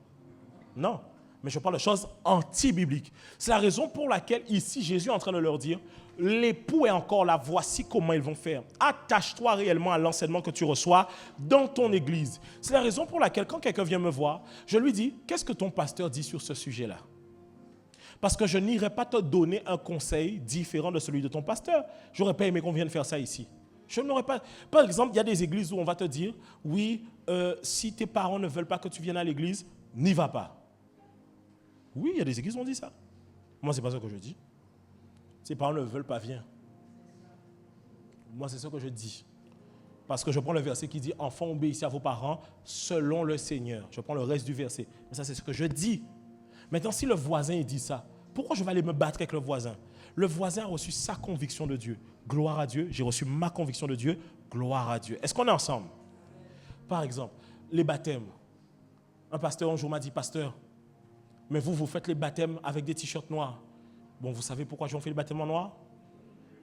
Non. Mais je parle de choses anti-bibliques. C'est la raison pour laquelle ici, Jésus est en train de leur dire, l'époux est encore là, voici comment ils vont faire. Attache-toi réellement à l'enseignement que tu reçois dans ton église. C'est la raison pour laquelle quand quelqu'un vient me voir, je lui dis, qu'est-ce que ton pasteur dit sur ce sujet-là? Parce que je n'irai pas te donner un conseil différent de celui de ton pasteur. Je n'aurais pas aimé qu'on vienne faire ça ici. Je n'aurais pas. Par exemple, il y a des églises où on va te dire, oui, si tes parents ne veulent pas que tu viennes à l'église, n'y va pas. Oui, il y a des églises où on dit ça. Moi, ce n'est pas ça que je dis. Si tes parents ne veulent pas, viens. Moi, c'est ce que je dis. Parce que je prends le verset qui dit, enfants, obéissez à vos parents selon le Seigneur. Je prends le reste du verset. Mais ça, c'est ce que je dis. Maintenant, si le voisin dit ça, pourquoi je vais aller me battre avec le voisin? Le voisin a reçu sa conviction de Dieu. Gloire à Dieu. J'ai reçu ma conviction de Dieu. Gloire à Dieu. Est-ce qu'on est ensemble? Par exemple, les baptêmes. Un pasteur un jour m'a dit, pasteur, mais vous faites les baptêmes avec des t-shirts noirs. Bon, vous savez pourquoi on fait les baptêmes en noir?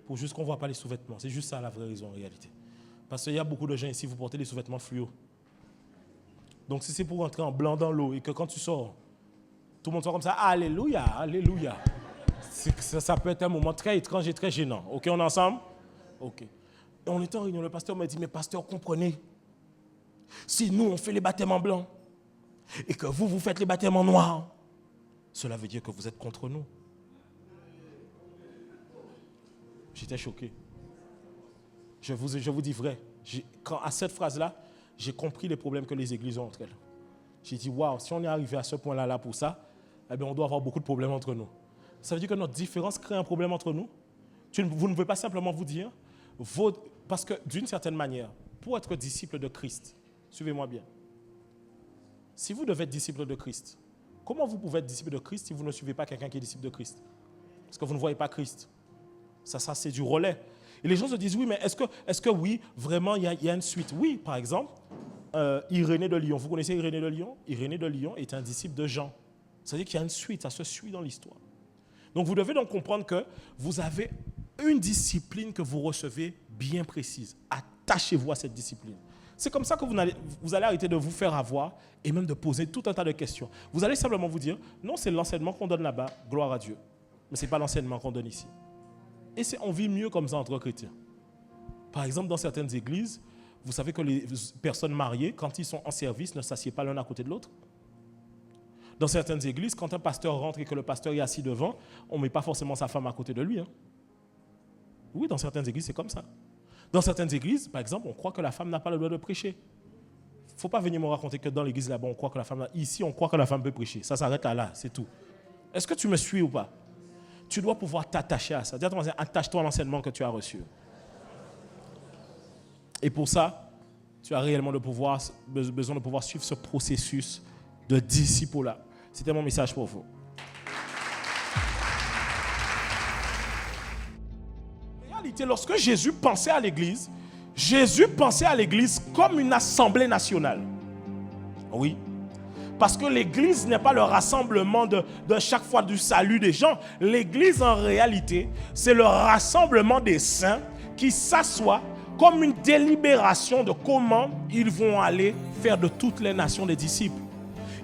Pour juste qu'on ne voit pas les sous-vêtements. C'est juste ça la vraie raison en réalité. Parce qu'il y a beaucoup de gens ici, vous portez des sous-vêtements fluo. Donc si c'est pour rentrer en blanc dans l'eau et que quand tu sors, tout le monde soit comme ça, alléluia, alléluia. Ça peut être un moment très étrange et très gênant. OK, on est ensemble? OK. Et on était en réunion, le pasteur m'a dit, mais pasteur, comprenez, si nous, on fait les baptêmes en blanc et que vous faites les baptêmes en noir, cela veut dire que vous êtes contre nous. J'étais choqué. Je vous dis vrai. À cette phrase-là, j'ai compris les problèmes que les églises ont entre elles. J'ai dit, waouh, si on est arrivé à ce point-là là pour ça, eh bien, on doit avoir beaucoup de problèmes entre nous. Ça veut dire que notre différence crée un problème entre nous. Vous ne pouvez pas simplement vous dire, parce que d'une certaine manière, pour être disciple de Christ, suivez-moi bien, si vous devez être disciple de Christ, comment vous pouvez être disciple de Christ si vous ne suivez pas quelqu'un qui est disciple de Christ? Parce que vous ne voyez pas Christ. Ça c'est du relais. Et les gens se disent, oui, mais est-ce que oui, vraiment, il y a une suite? Oui, par exemple, Irénée de Lyon. Vous connaissez Irénée de Lyon? Irénée de Lyon est un disciple de Jean. Ça veut dire qu'il y a une suite, ça se suit dans l'histoire. Donc vous devez donc comprendre que vous avez une discipline que vous recevez bien précise. Attachez-vous à cette discipline. C'est comme ça que vous allez arrêter de vous faire avoir et même de poser tout un tas de questions. Vous allez simplement vous dire, non, c'est l'enseignement qu'on donne là-bas, gloire à Dieu. Mais ce n'est pas l'enseignement qu'on donne ici. Et on vit mieux comme ça entre chrétiens. Par exemple, dans certaines églises, vous savez que les personnes mariées, quand ils sont en service, ne s'assiedent pas l'un à côté de l'autre. Dans certaines églises, quand un pasteur rentre et que le pasteur est assis devant, on ne met pas forcément sa femme à côté de lui. Hein. Oui, dans certaines églises, c'est comme ça. Dans certaines églises, par exemple, on croit que la femme n'a pas le droit de prêcher. Il ne faut pas venir me raconter que dans l'église là-bas, on croit que la femme... Ici, on croit que la femme peut prêcher. Ça s'arrête là, c'est tout. Est-ce que tu me suis ou pas? Tu dois pouvoir t'attacher à ça. Attache-toi à l'enseignement que tu as reçu. Et pour ça, tu as réellement besoin de pouvoir suivre ce processus de disciple-là. C'était mon message pour vous. En réalité, lorsque Jésus pensait à l'Église comme une assemblée nationale. Oui. Parce que l'Église n'est pas le rassemblement de chaque fois du salut des gens. L'Église, en réalité, c'est le rassemblement des saints qui s'assoient comme une délibération de comment ils vont aller faire de toutes les nations des disciples.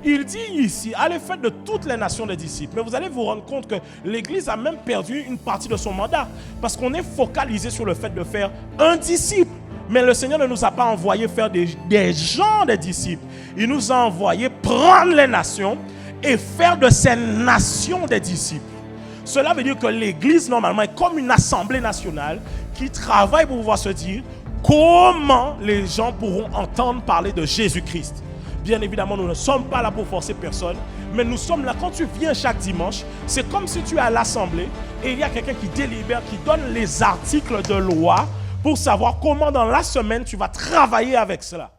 Il dit ici, allez faire de toutes les nations des disciples. Mais vous allez vous rendre compte que l'Église a même perdu une partie de son mandat. Parce qu'on est focalisé sur le fait de faire un disciple. Mais le Seigneur ne nous a pas envoyé faire des gens des disciples. Il nous a envoyé prendre les nations et faire de ces nations des disciples. Cela veut dire que l'Église, normalement, est comme une assemblée nationale qui travaille pour pouvoir se dire comment les gens pourront entendre parler de Jésus-Christ. Bien évidemment, nous ne sommes pas là pour forcer personne, mais nous sommes là. Quand tu viens chaque dimanche, c'est comme si tu es à l'assemblée et il y a quelqu'un qui délibère, qui donne les articles de loi pour savoir comment dans la semaine tu vas travailler avec cela.